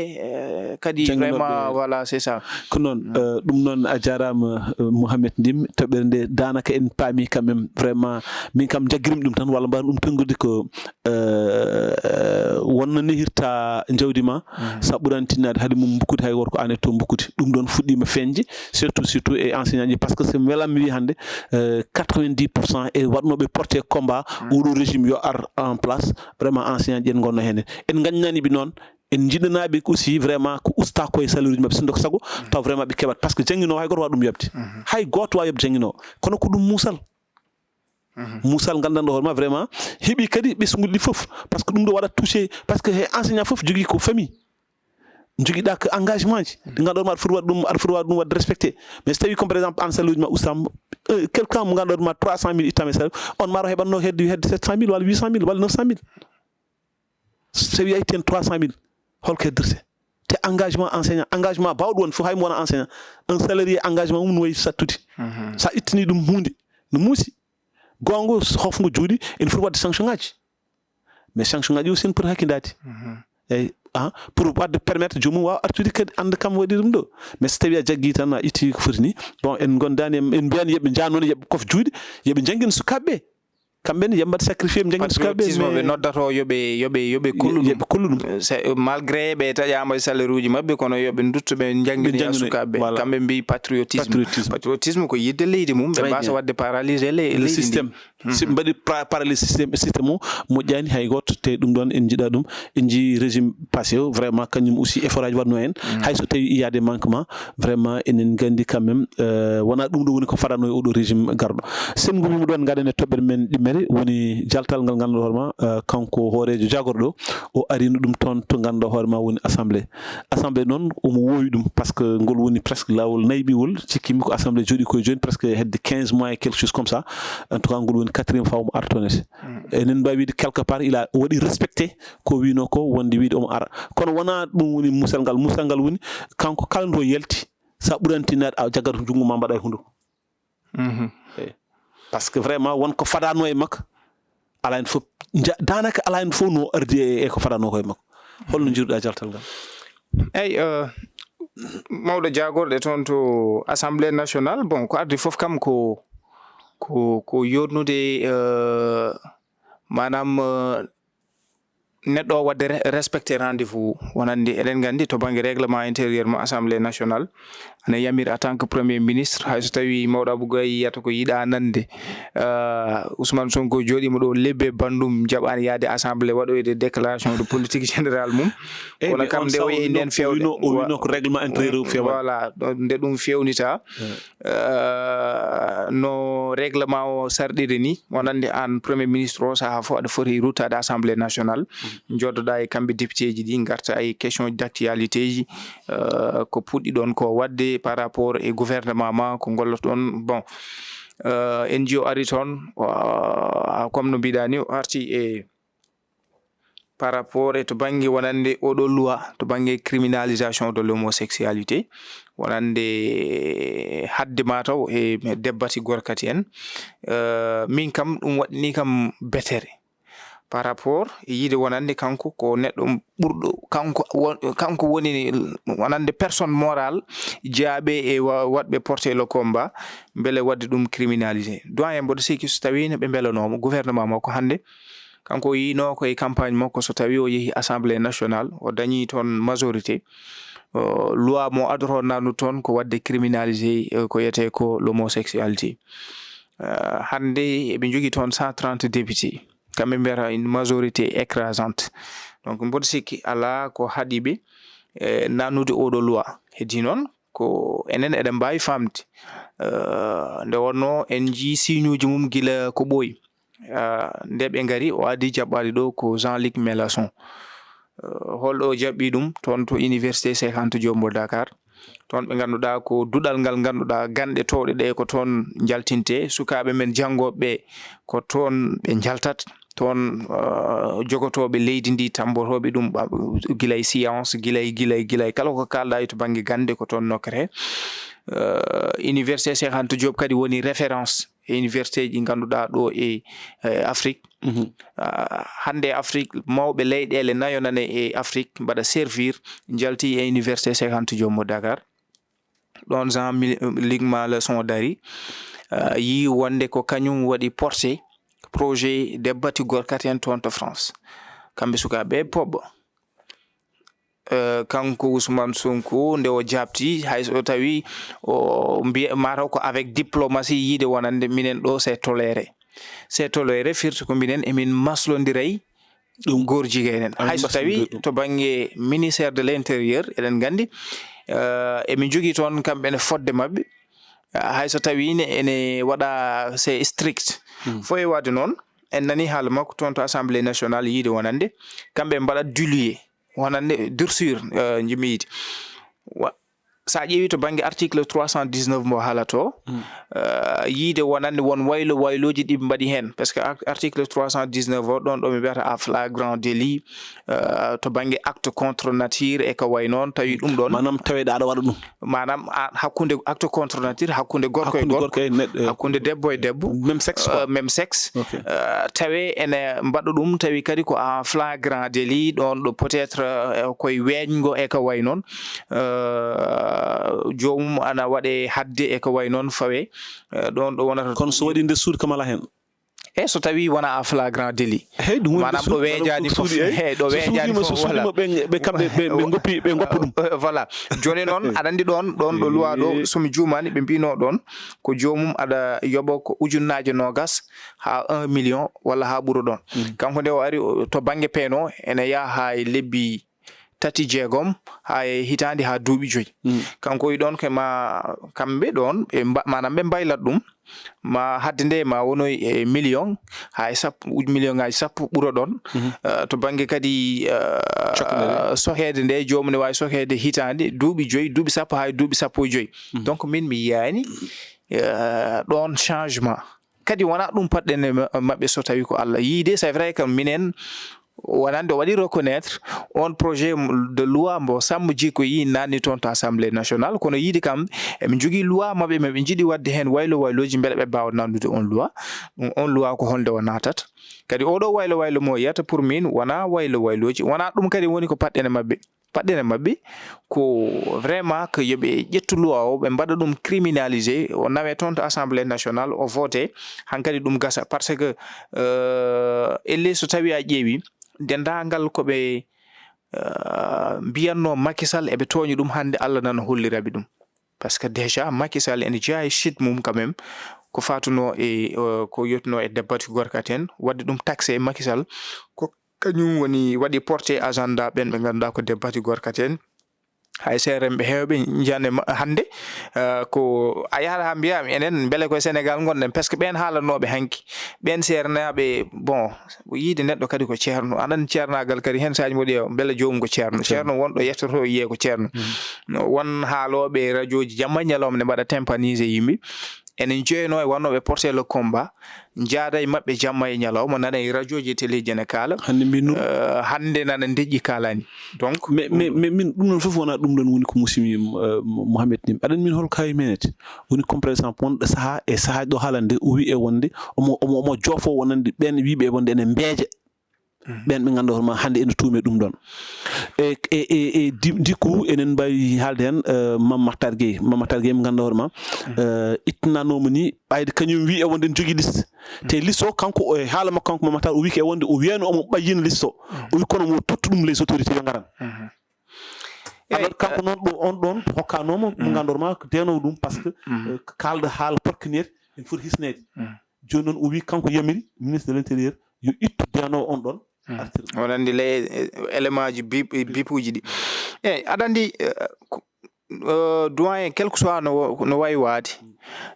kadi vraiment voilà c'est ça ko noon ɗum noon a jarama Mouhamed Ndim toɓɓere nde danaka en paami quand même vraiment min kam jagguirmi ɗum tan walla mbawmi ɗum pengude ko wonno nehirta jawdi ma sa ɓurani tinnade haade mum bukkude hay goto ko an e to bukkude ɗum ɗon fuɗɗima feñde surtout e enseignant ji par ce que so mi welanmi wi hannde 90% e waɗnoɓe porté combat oɗo régime yo ar en place vraiment enseignant ji en gonno hen en gagnaniɓe noon en jiɗanaɓe aussi vraiment ko usta koye salaire uji mabɓe sinno ko sago taw vraiment ɓe keɓat par ce que jangguinowo hay goto wawa ɗum yobde hay goto wawa yobde jangguinowo kono ko ɗum musal musal gandanɗo hoorema vraiment heeɓi kadi ɓesguɗi ɗi foof par ce que ɗum ɗo waɗat touché par ce que he enseignant foof jogui ko famille joguiɗa ko engagement ji ɗi ganduɗa aɗa foti waɗ ɗum aɗa foti waɗ ɗum wadde respecté mais so tawi comme par exemple an salaire uji ma ustama quelqu'un mo ganduɗa ma 300 000 ittama e salaire on maro heɓatno hedde 700 000 walla 800 000 walla 900 000 so tawi a itti hen 300 000 holko heddirte te engagement enseignant engagement bawɗo won fof haymo wona enseignant un salarié engagement mum no wayi sattude sa ittani ɗum hunde no muusi gongo hofgo jooɗi ene foti wadde sanction ngaji mais sanction ngaji aussi ne poti hakkindade eyyi pour wadde permettre jomum wawa artude kadi anda kam waɗi ɗum ɗo mais so tawi a jaggui tan a itti ko foti ni bon en gondani en mbiyani yooɓe jannono yooɓe kof juuɗe yooɓe janggina sukaɓeɓe kamɓene yooɓe mbaɗ sacrifié ɓe janggina sukaɓeɓe ɓe noddato yoɓe kollu ɗum malgré ɓe taƴama e salaire uji mabɓe kono yoɓe dutto ɓe janggina sukaɓeɓe kamɓe mbi patriotisme ko yidde leydi mum ɓe mbasa wadde paralysé le systéme si ɓe mbaɗi paralysé systéme o moƴƴani hay goto te ɗum ɗon en jiiɗa ɗum en jii régime passé o vraiment kañum aussi effort aji waɗno hen hayso tawi iyade manquement vraiment enen gandi quand même wona ɗum ɗo woni ko faɗano e oɗo régime garɗo sen gumima ɗon gaɗen e toɓɓere men ɗimmere woni jaltal ngal ganduɗa hoorema kanko hoorejo jagorɗo o arino ɗum toon to ganduɗa hoorema woni assemblée noon omo woowi ɗum par ce que ngol woni presque lawol nayɓiwol cikkimi ko assemblée jooɗi koye joni presque hedde 15 mois et quelque chose comme ça en tout cas ngol woni 4e fois omo artonete enen mbawi wiide quelque part ila waɗi respecté ko wino ko wonde wiide omo ara kono wona ɗum woni musal ngal woni kanko kala ndo yalti sa ɓurani tinnade a jaggata ko jungo ma mbaɗa e hunduko par ce que vraiment wonko faɗano e makko ala hen fof danaka ala hen fof no ardi e ko faɗano ko e makko holno jiruɗa jaltal ngal eyyi mawɗo jagorɗe toon to assemblée nationale bon ko ardi fof kam ko yodnude manam neɗɗo wadde respecté rendez-vous wonande eɗen gandi to banggue règlement intérieur mo assemblée nationale ana yamir en tant que premier ministre hayso tawi mawɗo Abou Gaye yiyata ko yiɗa nande Ousmane Sonko joɗima ɗo lebbe bandum jaɓani yaade assemblée waɗoyde déclaration de politique générale mum kono kam nde o yehi nden fewde o wino ko règlement intérieur fewa voilà nde ɗum fewnita no règlement o sarɗiri ni wonande an premier ministre o saha fo aɗa foti ruttade assemblée nationale joddoɗa e kamɓe député ji ɗi garta e question d' actualité ji ko puɗɗi ɗon ko wadde par rapport e gouvernement ma ko golloto ɗon bon NGO ari toon comme no mbiɗa ni o arti e par rapport e to banggue wonande oɗo loi to banggue criminalisation de l'homosexualité wonande hadde mataw e debbati gorkati en min kam ɗum waɗini kam betere par rapport e yiide wonande kanko ko neɗɗo ɓurɗo kanko woni wonande personne morale jaaɓe e waɗɓe porté le combat beele wadde ɗum criminalisé doyen mboɗo sikki so tawino ɓe beelanomo gouvernement makko hannde kanko yino ko e campagne makko so tawi o yehi assemblée nationale o dañi toon majorité loi mo adoto nanu toon ko wadde criminalisé ko yete ko l'homosexualité hannde eɓe jogui toon 130 députés kamɓe mbiyata une majorité écrasante donc mboɗo sikki ala ko haɗiɓe nanude oɗo loi heddi noon ko enen eɗen mbawi famde nde wonno en jii signe uji mum gila ko ɓooyi nde ɓe ngari o adi jaɓɓade ɗo ko Jean-Luc Mélenchon holɗo jaɓɓi ɗum toon to université Cheikh Anta Diop mo Dakar toon ɓe ganduɗa ko duɗal ngal ganduɗa ganɗe towɗe ɗe ko toon jaltinte sukaɓe men janggoɓe ko toon ɓe jaltat toon jogotoɓe leydi ndi tambotoɓe ɗum guilay science guilay kala ko kalɗa to banggue gande ko toon nokkete université Cheikh Anta Diop kadi woni référence e université ji ganduɗa ɗo e Afrique hande Afrique mawɓe leyɗele nayonane e Afrique mbaɗa servir jalti e université Cheikh Anta Diop mo Dakar ɗon Jean-Luc Mélenchon dari yi wonde ko kañum waɗi porté projet debbati gorkati en toon to France kamɓe sukaɓe pobbo kanko Ousmane Sonko nde o jabti hayso tawi o mbiya mataw ko avec diplomatie yiide wonande minen ɗo c'est toléré firti ko minen emin maslodiray ɗum gorjiguenen hayso tawi to banggue ministère de l'intérieur eɗen gandi emin jogui toon kamɓene fodde mabɓe hayso tawi ene waɗa c'est strict fo e wadde noon en nani haala makko toon to assemblée nationale yiide wonande kamɓe mbaɗa diluer wonande durcir jimi yiide sa ƴeewi to banggue article 319 mo haalato yiide wonande won wayloji ɗi mbaɗi hen par ce que article 319 o ɗon ɗo mi wiyata à flagrant délit to banggue acte contre nature e ko way noon tawi ɗum ɗon manam taweɗa aɗa waɗa ɗum manam hakkude acte contre nature hakkude gorko e gorko hakkude debbo e debbo même sexe tawe ene mbaɗa ɗum tawi kadi ko en flagrant délit ɗon ɗo peut être koye weñgo e ko way noon jomum ana waɗe hadde e ko way noon fawe ɗon ɗo wonata kono so waɗi nder suudu kam ala hen e so tawi wona a flagrant délit manam ɗo weejani fof ɗo weejani fof ɓe kamɓe ɓe goppa ɗum voilà joni noon aɗa andi ɗon ɗo loi ɗo somi jumani ɓe mbino ɗon ko jomum aɗa yoɓa ko ujunnaje nogas ha 1 million walla ha ɓuura ɗon kanko nde o ari to banggue peeno ene yaha ha e lebbi 3 ha hitande ha duuɓi 5 kanko wi ɗon kema kamɓe ɗon manam ɓe mbaylat ɗum ma hadde nde ma wono e million ha e 10 million ngaji 10 ɓuura ɗon to banggue kadi sohede nde jomum ne wawi sohede hitande duuɓi 5 duuɓi 10 ha duuɓi 15 donc min mi yiyani ɗon changement kadi wona ɗum patɗene mabɓe so tawi ko Allah yiide c'est vrai que minen wonande o waɗi reconnaître on projet de loi mbo sammuji ko yi nanni toon to assemblée nationale kono yiide kam eɓe jogui loi mabɓe maɓe jiiɗi wadde hen wayloji beele ɓe mbawa nannude on loi ɗum on loi ko holde o natata kadi oɗo waylo mo yiyata pour min wona wayloji wona ɗum kadi woni ko patɗene mabɓe ko vraiment que yoɓe ƴettu loi o ɓe mbaɗa ɗum criminalisé o nawe toon to assemblée nationale o voté hankadi ɗum gasa par ce que elle so tawi a ƴeewi dendagal ko be biyanno Macky Sall e be toñi dum hande Allah nan hollirabi dum parce que déjà Macky Sall en jaay shit mum quand même ko fatuno e ko yotno e debati gorkaten wadde dum taxé Macky Sall ko kanyum woni wadi porter agenda ben be ganda ko debati gorkaten hay serembe hewbe jande hande ko ayara hambiam enen bele ko Sénégal gonden parce que ben haalanobe hanki ben sernaabe bon yide neddo kadi ko ceerno anan ceernagal kadi hen saaji modi bele joom ko ceerno wondo yettoto yiye ko ceerno won haalobe radioji jamma nyalom ne bada tympaniser yimbi enen joyno e wonnobe porter le combat njaada e mabbe jamma e nyalawma nana e radioji téléji ne kala hande nana deji kalani donc mais min dum non fof wona dum don woni ko musimi Mohamed Nim adan min hol kay menet woni comme par exemple won saha e saha do halande o wi e wonde omo jofo wonande ben wiibe wonde ene beeje ben be gando ma hande en tuume dum don e diku enen bay halde hen Mamadou Gueye mi gando ma itnano moni bayde kanyum wi e wonde jogi liste te listo kanko e haala makko kanko Mamadou o wi ke wonde o wieno omo bayina listo o wi kono mo tottudum les autorités ngaran alors kanko non do on don hokkanomo mi gando ma deno dum parce que kalde haal porkiner en foti hisnede joni non o wi kanko yamiri ministre de l'intérieur yo ittu deno on don wonandi le élément ji bipuji di adandi doyen quelque soit no way waadi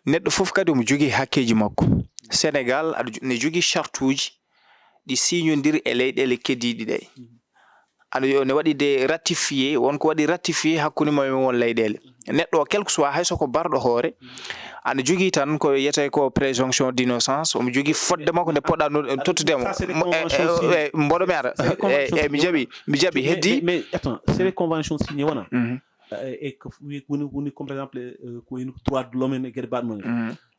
neddo fof kadi mo jogi hakkeji makko Sénégal ne jogi chartuji di signodiri e leydele kedidi de ado ne wadi de ratifier won ko wadi ratifier hakkunde mo won leydele neddo quelque soit hay soko bardo hoore ana jogi tan ko yete ko présomption d'innocence o mo jogi fodde makko ne podda tottudemo mbodo mi ara mi jabi heddi mais attends c'est les conventions signées wana et que woni comme par exemple ko une droit de l'homme et guerre non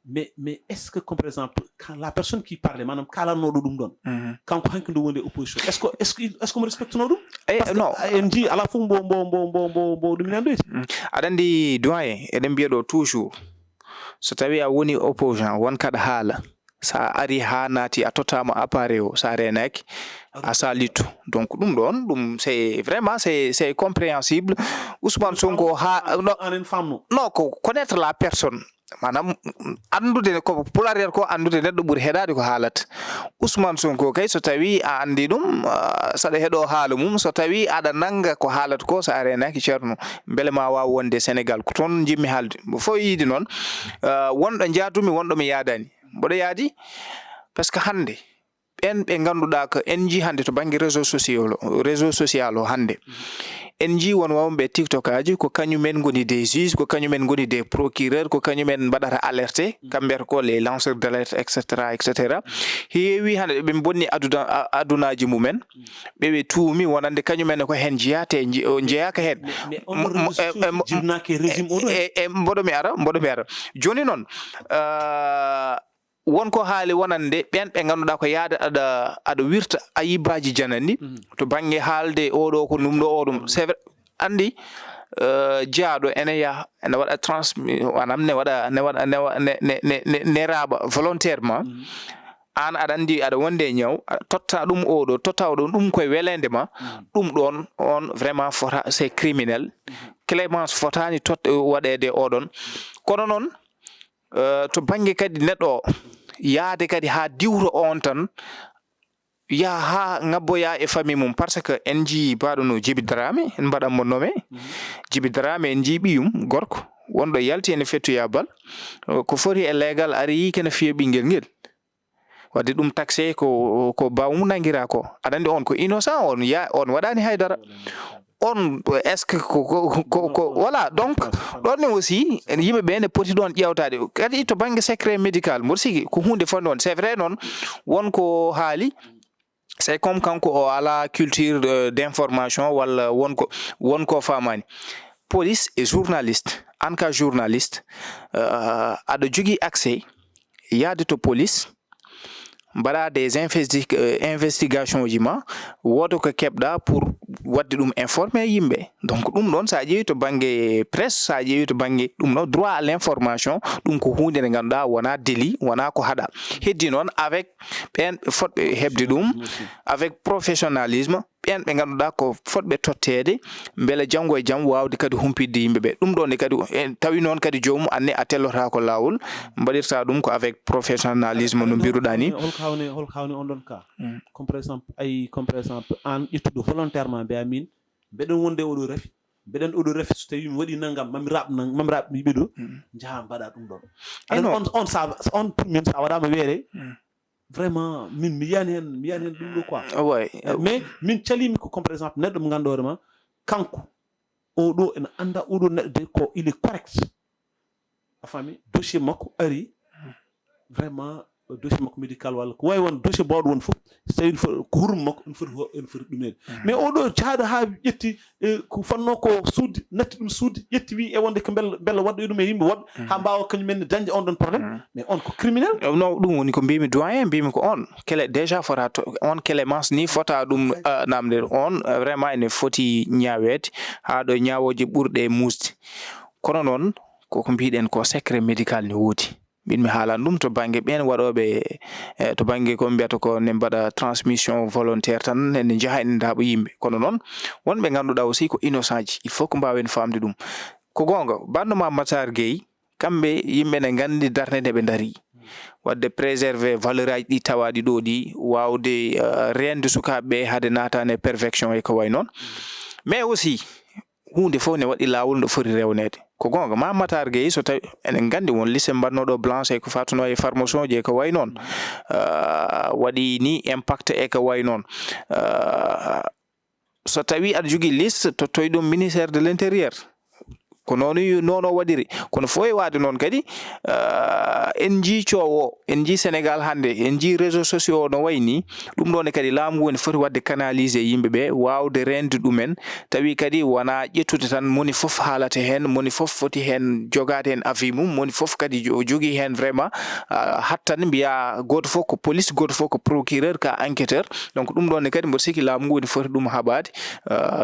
mais est-ce que comme par exemple quand la personne qui parle manam kala no dum don kanko hanki do wonde opposition est-ce que me respecte no dum non md ala fu bo dum nando adandi doyen eden biedo toujours so tawi a woni opposant won kada haala sa ari hanati a totama appareo sa renaki a salitu donc dum c'est vraiment c'est compréhensible Ousmane Sonko non ko connaître la personne manam andude ko pularir ko andude neddo buri hedade ko haalata Ousmane Sonko kay so tawi a andi dum sada hedo haala mum so tawi ada nanga ko haalata ko sa arenaki cerno bele ma wa wonde Sénégal ko ton jimmi haalde fo yidi non wondo jaatumi wondo mi yaadani bodo yaadi parce que hande en be ganduda ko NG hande to bangi réseaux sociaux hande NG won wawbe TikTok aji ko kanyumen ngoni des juges ko kanyumen ngoni des procureurs ko kanyumen badara alerter kamber ko les lanceurs d'alerte etc heewi hande be bonni adunaji mumen be tuumi wonande kanyumen ko hen jiate jeaka hen jirnake régime o mbodo mi ara joni non wonko haali wonande ben be ganduda ko yaada ada wirta ayibaji janani to bangi haalde odo ko numdo odum c'est vrai andi jaado eneya ene wada wanam ne wada ne raba volontairement an adandi ada wonde nyaw totta dum odo totta dum koy welende ma dum don on vraiment fota c'est criminel clémence fotani wadede odon kono non to bangi kadi neddo yaade kadi ha diwro on tan ya ha ngabboya e famille mum parce que NG baado no Djiby Dramé en badam mo nommé Djiby Dramé NG biyum gorko wondo yalti en fetu yabal ko fori e legal ari kena fiye bingel ngel wadde dum taxé ko bawum nangira ko adande on ko innocent on wadani haydara on est-ce que voilà donc don aussi yimbe be ne poti don ƴewtade kadi to bangi secret médical morsigi ko hunde fondon c'est vrai non won ko haali c'est comme kanko o ala culture d'information wala won ko famani police et journaliste en cas journaliste ada jogi accès yaade to police mbaɗa des investigation ji ma woto ko keɓɗa pour wadde ɗum informer yimɓe. Donc ɗum ɗon sa ƴeewi to banggue presse, sa ƴeewi to banggue ɗum ɗo droit à l'information ɗum ko hunde nde ganduɗa wona délit, wona ko haɗa. Heddi noon avec ɓen ɓe fotɓe hebde ɗum avec professionnalisme, ɓen ɓe ganduɗa ko fotɓe tottede beele janggo e jaam wawde kadi humpidde yimɓeɓe. Ɗum ɗon kadi tawi noon kadi jomum anne a tellota ko lawol, mbaɗirta ɗum ko avec professionnalisme no mbiruɗa ni. holko hawni on ɗon ka comme par exemple an ƴettuɗo volontairement mbiya min mbeɗen wonde oɗo rafi mbeɗen oɗo rafi so tawi mi waɗi naggam mami raɓ yimɓe ɗo jaha mbaɗa ɗum ɗon aɗa on pour min sa waɗama weere vraiment min mi yiyani hen ɗum ɗo quoi mais min calimi ko comme par exemple neɗɗo mo ganduɗo hoorema kanko oɗo ene anda oɗo neɗɗo de ko il est correct a faami dossier makko ari vraiment dossier makko médical walla ko wawi won dossier bawɗo won fof so tawi ko hurum makko ene foti ɗumede mais oɗo jaaɗo ha ƴetti ko fanno ko suudde natti ɗum suudde ƴetti wi e wonde ko bella wadɗoy ɗum e yimɓe woɗɓe ha mbawa kañumen dañde on ɗon probléme mais on ko criminel non ɗum woni ko mbimi doyen mbimi ko on kele déjà fota on clémence ni fota ɗum namde on vraiment ene foti ñawede ha ɗo ñawoje ɓurɗe musde kono noon koko mbiɗen ko secret médical ne woodi min mi haalan ɗum to banggue ɓen waɗoɓe to banggue ko mbiyata ko ne mbaɗa transmission volontaire tan ene jaaha ene daaɓa yimɓe kono noon wonɓe ganduɗa aussi ko innocent ji il faut ko mbawen famde ɗum ko gonga banduma Matar Gueye kamɓe yimɓe ne gandi darde nde ɓe daari wadde préserver valeur aji ɗi tawaɗi ɗo ɗi wawde rende sukaɓeɓe haade natane perfection e ko way noon mais aussi hunde fof ne waɗi lawol no foti rewnede ko gonga ma Matar Gueye so tawi enen gandi won lycée mbannoɗo blanche e ko fatuno e formation je e ko way noon waɗi ni impact e ko way noon so tawi aɗa jogui liste tottoy ɗum ministère de l'intérieur ko noon o waɗiri kono fo e wade noon kadi en jii coowo en jii Sénégal hande en jii réseaux sociaux no wayni ɗum ɗon kadi laamu woni foti wadde canaliser yimɓeɓe wawde rende ɗumen tawi kadi wona ƴettude tan moni foof haalata hen moni foof foti hen jogade hen avis mum moni foof kadi jogui hen vraiment hattan mbiya goto foof ko police goto foof ko procureur ka enquêteur donc ɗum ɗon kadi mboɗo sikki laamu ngu woni foti ɗum haɓade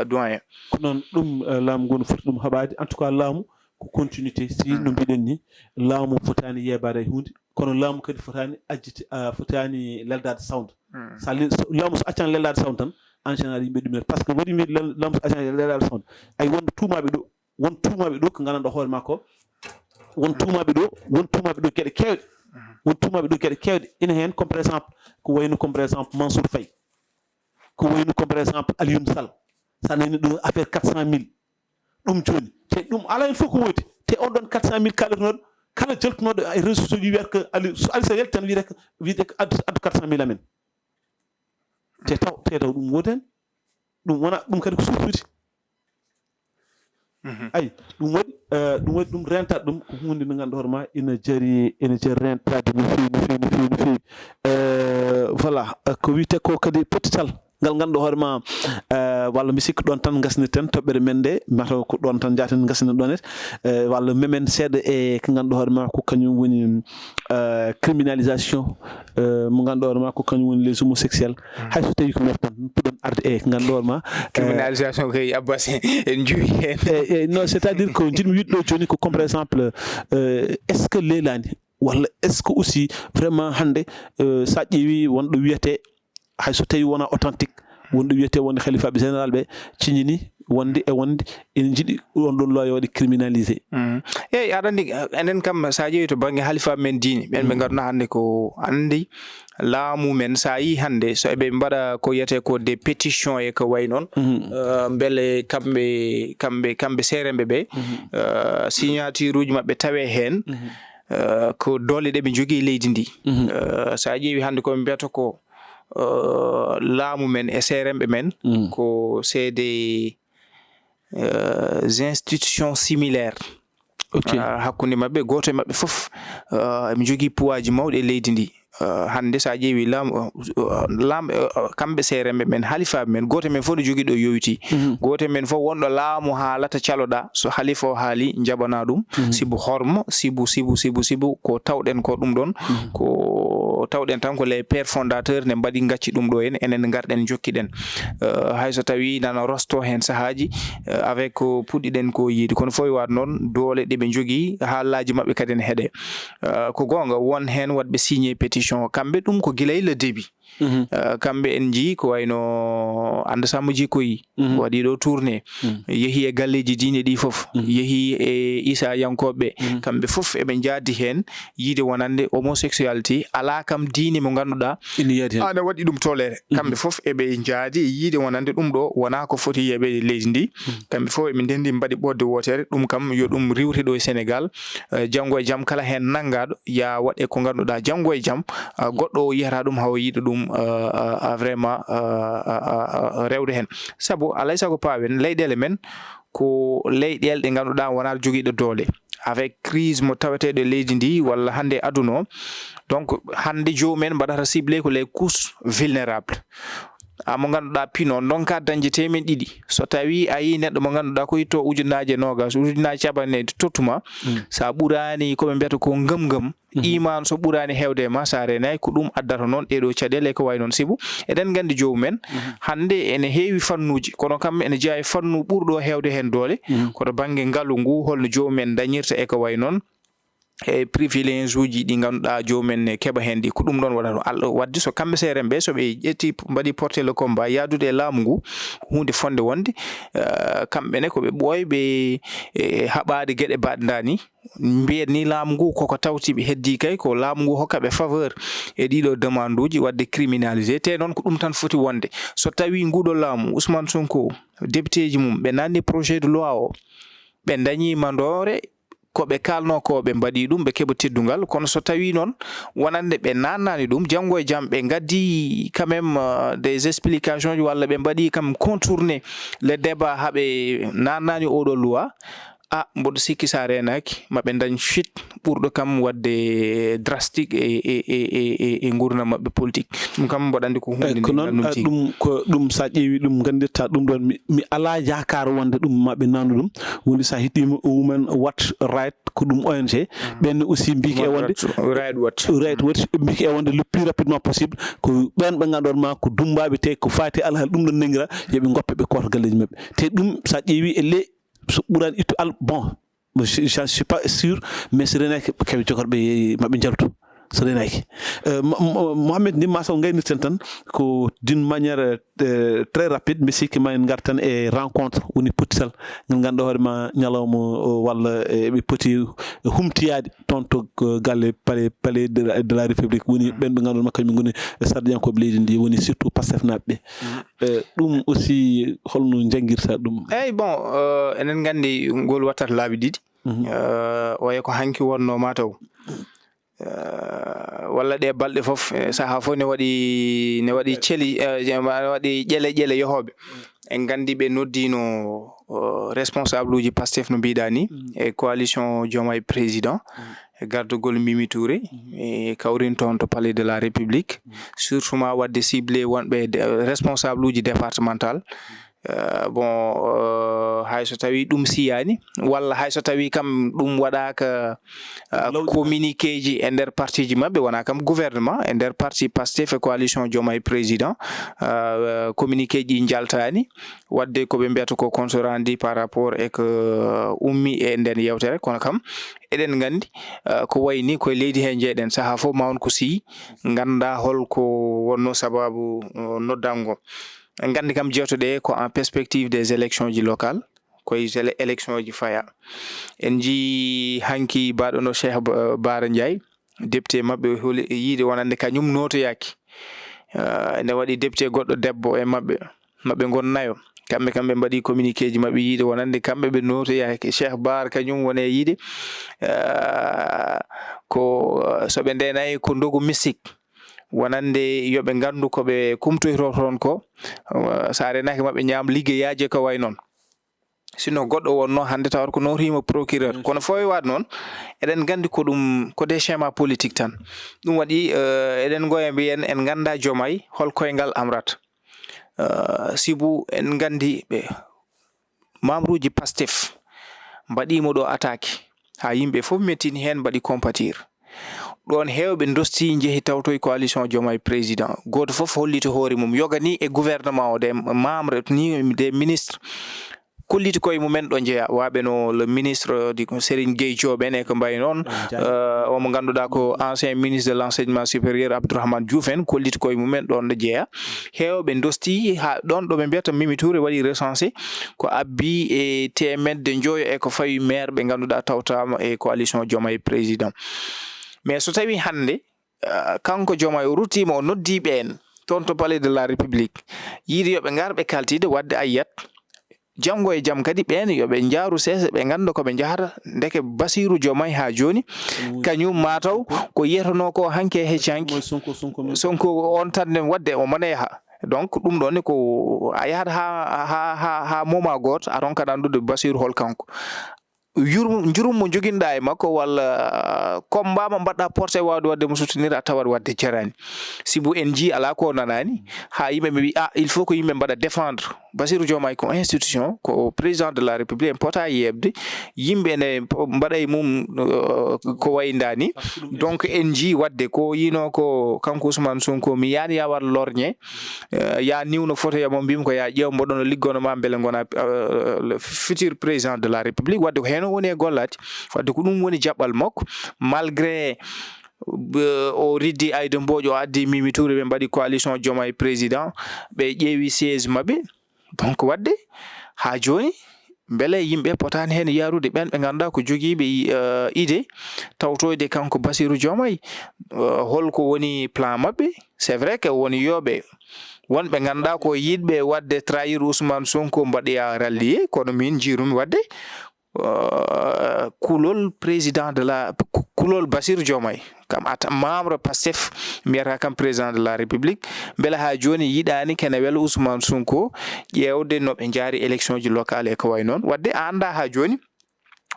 doyen ko noon ɗum laamu ngu woni foti ɗum haɓade en tout cas laamu ko continuité si no mbiɗen ni laamu fotani yebade e hunde kono laamu kadi fotani ajjiti fotani leldade sawde sa laamu so accani leldade sawde tan en général yimɓe ɗumen par ce que waɗi mbi laamu so accani leldade sawde ay won tuumaɓe ɗo ko gandanɗo hoore makko won tuumaɓe ɗo gueɗe kewɗe won tuumaɓe ɗo gueɗe kewɗe ina hen comme par exemple ko wayno comme par exemple Mansour Faye ko wayno comme par exemple Alioune Sall sa nani ɗo affaire 400 000 ɗum joni te ɗum ala hen fof ko woodi te on ɗon 400 000 kalatonoɗo kala jaltunoɗo e réseau sociaux ji wiyata ko ali so ali so welti tan wiide ko addu 400 000 amen te taw ɗum woodi hen ɗum wona ɗum kadi ko suusude ayi ɗum waɗi ɗum rentade ɗum ko hunde nde ganduɗa hoore ma ene jari rentade no fewi voilà ko wiyete ko kadi pottital ngal ganduɗa hoore ma walla mi sikki ɗon tan gasnirten toɓɓere men nde mataw ko ɗon tan jaten gasnir ɗon walla memen seeɗa e ko ganduɗa hoore ma ko kañum woni criminalisation mo ganduɗa hoore ma ko kañum woni les homosexuels hay so tawi ko meftan puɗon arde e ko ganduɗa hoore ma criminalisation kay abbas en juwi hen non c'est à dire ko jiɗmi wiɗɗo joni ko comme par exemple est ce que leelani walla est ce que aussi vraiment hande sa ƴeewi wonɗo wiyete hay so tawi wona authentique wonɗo wiyete wonde khalifaɓe général ɓe ciñini wonde ene jiiɗi on ɗon looya waɗi criminalisé eyyi aɗa andi enen kam sa ƴeewi to banggue halifaɓe men diine ɓen ɓe garno hande ko andi laamu men sa yi hande so eɓe mbaɗa ko wiyete ko des pétitions e ko way noon beele kamɓe seeremɓe ɓe signature uji mabɓe tawe hen ko dole ɗe ɓe jogui leydi ndi sa ƴeewi hande koɓe mbiyata ko laamu men e seeremɓe men ko c'est des institutions similaires hakkunde mabɓe goto e mabɓe foof emi jogui pouvoir ji mawɗi e leydi ndi hande sa ƴeewi lamɓe kamɓe seeremɓe men halifaɓe men goto men fof ɗo jogui ɗo yowiti goto men fof wonɗo laamu haalata caloɗa so halifa o haali jaɓana ɗum sibu hormo sibu ko tawɗen ko ɗum ɗon ko tawɗen tan ko les père fondateur ne mbaɗi gacci ɗum ɗo en enen garɗen jokkiɗen hayso tawi nana rosto hen sahaji avec ko puɗɗiɗen ko yiide kono fof waat noon doole ɗe ɓe jogui haalaji mabɓe kadi ne heeɗe ko gonga won hen wadɓe signé pétition kamɓe ɗum ko guilay le début kamɓe en jii ko wayno Anda Samba Jikkoyi waɗi ɗo tourné yeehi e galleji diine ɗi fof yeehi e Issa Yankoɓe kamɓe fof eɓe jaadi hen yiide wonande homosexualité ala kam diine mo ganduɗa ana waɗi ɗum tolere kamɓe fof eɓe jaadi yiide wonande ɗum ɗo wona ko foti yeɓe leydi ndi kamɓe fof eɓe ndendi mbaɗi ɓodde wotere ɗum kam yo ɗum riwte ɗo e Sénégal janggo e jaam kala hen nangaɗo ya waɗe ko ganduɗa janggo e jaam goɗɗo o yiyata ɗum hawo yiiɗa ɗum vraiment rewde hen sabu alay sago pawen leyɗele men ko leyɗele ɗe ganduɗa wona joguiɗo doole avec crise mo taweteɗo leydi ndi walla hande aduna o donc hande jomumen mbaɗata ciblé ko les couches vulnérables mo ganduɗa pino donka dañde temen ɗiɗi so tawi a yi neɗɗo mo ganduɗa ko yitto ujunaje nogas ujunaje capanɗe tottuma sa ɓurani koɓe mbiyata ko ngam iman so ɓurani hewde ma sa renay ko ɗum addata noon ɗeɗo caɗele ko way noon sibu eɗen gandi jomumen hande ene heewi fannuji kono kam ene jeeya e fannu ɓurɗo hewde hen doole koto banggue ngaalu ngu holno jomumen dañirta e ko way noon e privilège uji ɗi ganduɗa jomumen keɓa hen ɗi ko ɗum ɗon waɗata Allah wadde so kamɓe seeremɓe soɓe ƴetti mbaɗi porté le combat yadude e laamu ngu hunde fonde wonde kamɓene koɓe ɓooyɓe haɓade gueɗe baɗdani mbiyen ni laamu ngu koko tawtiɓe heddi kay ko laamu ngu hokkaɓe faveur e ɗiɗo demande uji wadde criminalisé te noon ko ɗum tan foti wonde so tawi nguɗo laamu Ousmane Sonko député ji mum ɓe nanni projet de loi o ɓe dañi mandore koɓe kalno ko ɓe mbaɗi ɗum ɓe keɓa teddungal kono so tawi noon wonande ɓe nannani ɗum janggo e jaam ɓe gaddi quand même des explications walla ɓe mbaɗi kam contourner le débat haɓe nannani oɗo loi mboɗo sikki sa renaki maɓe dañ fit ɓurɗo kam wadde drastique e gurdam mabɓe politique ɗum kam mboɗo andi ko hunde ko noon ɗum ko ɗum sa ƴeewi ɗum gandirta ɗum ɗon mi ala yakar wonde ɗum maɓe nandu ɗum woni sa heeɗima women watch right ko ɗum ONG ɓenne aussi mbiki e wonde right watch mbiki e wonde le plus rapidement possible ko ɓen ɓe ganduɗon ma ko dumbaɓe te ko fati alhaali ɗum ɗon nanguira yooɓe goppa ɓe koota galleji mabɓe te ɗum sa ƴeewi e so ɓurani ittu bon je suis pas sûr mais so renaki keɓe jogorɓe maɓe jaltu so renaki Mohamed ndin masaw gaynirten tan ko d'une manière très rapide mi sikki ma en gartan e rencontre woni pottital ngal ganduɗa hoorema ñalawma walla ɓe poti humtiyade toon to galle palais de la république woni ɓen ɓe ganduɗa kañum goni sardiyankoɓe leydi ndi woni surtout Pastef naɓe ɓe ɗum aussi holno jangguirta ɗum eyyi bon enen gandi ngol wattata laabi ɗiɗi oya ko hanki wonno mataw walla ɗe balɗe fof saha fof ne waɗi celi waɗi ƴele yohoɓe en gandi ɓe noddino responsable uji Pastef no mbiɗa ni e coalition Diomaye président e gardugol Mimi Touré e kawrin toon to palais de la république surtout ma wadde ciblé wonɓe responsable uji départemental bon hayso tawi ɗum siyani walla hayso tawi kam ɗum waɗaka communiqué ji e nder parti ji mabɓe wona kam gouvernement e nder parti Pastef e coalition Diomaye président communiqué ji jaltani wadde koɓe mbiyata ko compte rendu par rapport e ko ummi e nden yewtere kono kam eɗen gandi ko wayni koye leydi he jeeɗen saaha fof ma won ko si ganda holko wonno sababu noddango en gandi kam jewtoɗe ko en perspective des élections ji locales koye élection ji faya en ji hanki baɗono Cheikh Bara Ndiaye député mabɓe yiide wonande kañum notoyaki ne waɗi député goɗɗo debbo e mabɓe gonnayo kamɓe mbaɗi communiqué ji mabɓe yiide wonande kamɓe ɓe notoyaki Cheikh Bara kañum wone yiide ko soɓe ndenayi ko ndogu mystique wonande yoɓe gandu koɓe kumtoyto toon ko sa renaki mabɓe ñaam liggeyaji ko way noon sino goɗɗo wonno hande tawat ko norima procureur kono foy wad non eden gandi ko dum ko des schéma politique tan dum wadi eden goye biyen en ganda jomay hol koyngal amrat sibu en gandi be mamruji Pastef mbadimo do attaque ha yimbe fof mettini hen mbadi compatir don hewbe dosti jehi tawtoy coalition jomay président goto fof hollito hoore mum yogani e gouvernement o de membre ni des ministres kolliti koye mumen ɗo jeeya waaɓe no le ministre du Serigne Gueye Diop en e ko mbayi noon omo ganduɗa ko ancien ministre de l'enseignement supérieur Abdourahmane Diouf en kolliti koye mumen ɗon ɗo jeeya heewɓe dosti ha ɗon ɗo ɓe mbiyata Mimi Touré waɗi recensé ko abbi e temedde joyo e ko fawi maire ɓe ganduɗa tawtama e coalition Diomaye président mais so tawi hande kanko Diomaye o ruttima o noddiɓe en toon to palais de la république yiide yoɓe ngarɓe kaltide wadde ayyat jango e jam kadi ben yobe njaaru sese be gando ko be njahata ndeke Basiru Diomaye ha joni kanyum mataw ko yetono ko hanke heccanki sonko on tande wadde o maneha donc dum don ko ayata ha moma got aron kada ndude Basiru hol kanko jurum mo joginda e makko walla kombama badda porté wawde wadde mo soutenir tawar wadde jarani sibu NG ala ko nanani ha yimbe mi il faut ko yimbe bada défendre Basiru Diomaye ko institution ko président de la république en pota yebde yimbe ne bada e mum ko wayndani donc NG wadde ko yino ko kanko Ousmane Sonko mi yaani ya war lorñe ya niwno photo ya mo bim ko ya jew mbodono liggono ma bele ngona le futur président de la république wadde ko heno woni gollati wadde ko dum woni jabbal makko malgré o riddi Aïda Mbodj o addi Mimi Touré be mbadi coalition Diomaye président be ƴeewi 16 mabbe donc wadde ha joni bele yimbe potani hen yarude ben be ganda ko jogiibe idée tawtoyde kanko Basiru Diomaye holko woni plan mabbe c'est vrai que woni yobe wonbe ganda ko yidbe wadde trahir Ousmane Sonko mbadiya rallier kono min jirumi wadde kulol président de la kulol Basiru Diomaye kam ata membre Pastef mbiata kam président de la république bela ha joni yidani kene wel Ousmane Sonko ƴewde no be jaari élection ji locale e ko way non wadde anda ha joni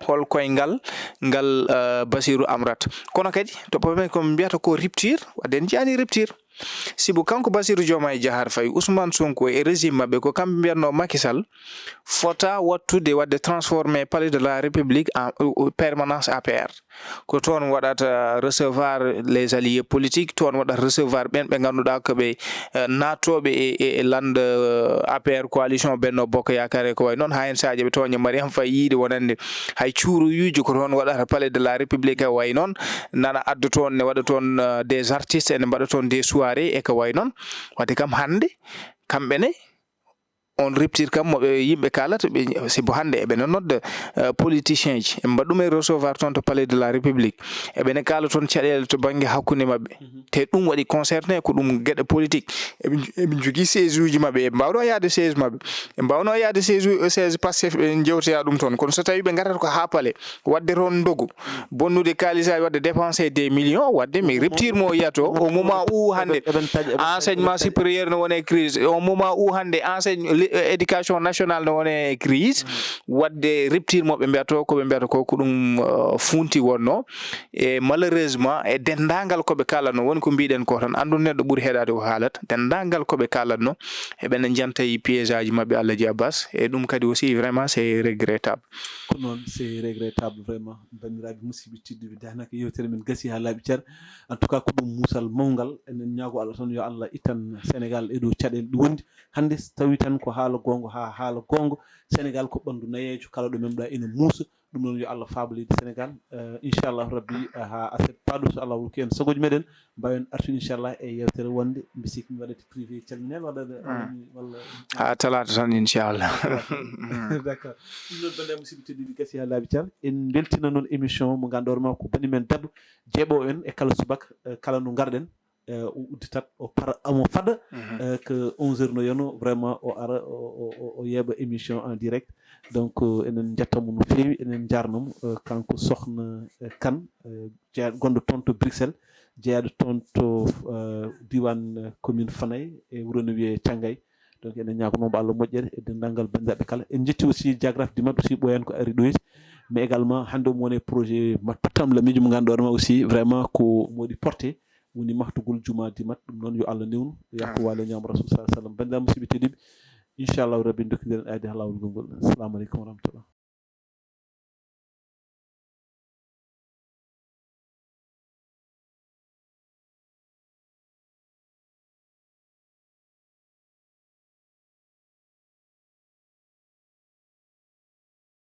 hol koyngal ngal Basiru amrat kono kadi to pomen ko mbiata ko rupture wadde jani rupture sibu kanko Basiru Diomaye Diakhar Faye Ousmane Sonko e régime mabbe ko kambe mbiyatno Macky Sall fota wattude wadde transformer palais de la république en permanence APR ko ton wadata recevoir les alliés politiques ton wadata recevoir ben be ganduda ko be natobe e land APR coalition Benno Bokk Yaakaar ko way non ha en saaje be tonya Mariam Faye yide wonande hay ciuru yuju ko ton wadata palais de la république way non nana addo ton ne wada ton des artistes en bada ton des soirées e ko way non wadde kam hande kambe ne on rupture kam mo yimbe kalata be sibo hande e be nodde politicien ji e mbadum e recevoir ton to palais de la république e be ne kala ton cadel to bangi hakkunde mabbe te dum wadi concerné ko dum gede politique e be jogi 16 uji mabbe e mbawdo yaade 16 mabbe e mbawno yaade 16 passé jewte ya dum ton kono so tawi be ngarata ko ha palais wadde ron dogu bonnude kalisa wadde dépenser des millions wadde mi rupture mo yato au moment où hande enseignement supérieur no wone crise au moment où hande éducation nationale no wone crise wadde rupture mo be mbiato ko be mbiato ko dum funti wonno e malheureusement e dendangal ko be kala no woni ko biiden ko tan andu neddo buri hedade ko halat dendangal ko be kala no e ben jantay piège aji mabbe Allah ji Abbas e dum kadi aussi vraiment c'est regrettable ko non c'est regrettable vraiment bandirabe musibi tiddi danaka yewtere men gasi ha labi cer en tout cas ko dum musal mawngal en nyaago Allah tan yo Allah itan Sénégal e do cadel du wondi hande tawi tan ko haala gongo ha haala gongo Sénégal ko bandu nayejo kala do memda ina musa dum non yo Allah fabalide Sénégal inshallah rabbi ha aset padu so Allah wulki en sagoji meden bayon artu inshallah e yewtere wonde bisik mi wadati privé calminel wadade walla ha talata tan inshallah d'accord non bande musibite di gasi ha labi tar en beltina non émission mo gandorma ko bani men dab jebo en e kala subak kala no garden o udditat o par amo fada que 11h no yono vraiment o ara o yeba émission en direct donc enen jattamu no fewi enen jarnum kanko sokhna kan gondo tonto Bruxelles jeyaado tonto diwan commune Fanay e wuro no wiye Tiangay donc enen ñagonomo Allah moƴƴere e dendagal bandiraɓe kala en jetti aussi diagraphe dimat aussi ɓoyan ko ari ɗo mais également hande omo woni projet mattutam la miijo mo ganduɗa aussi vraiment ko modi porté woni mahtugol juma dimat ɗum noon yo Allah newnu yakko walo ñam rasul sallallahu alaihi wasallam bandiraɓe musidɓe tedduɓe inchallahu rabbi dokkidiren ayde ha lawol gongol assalamu aleykum wa rahmatullah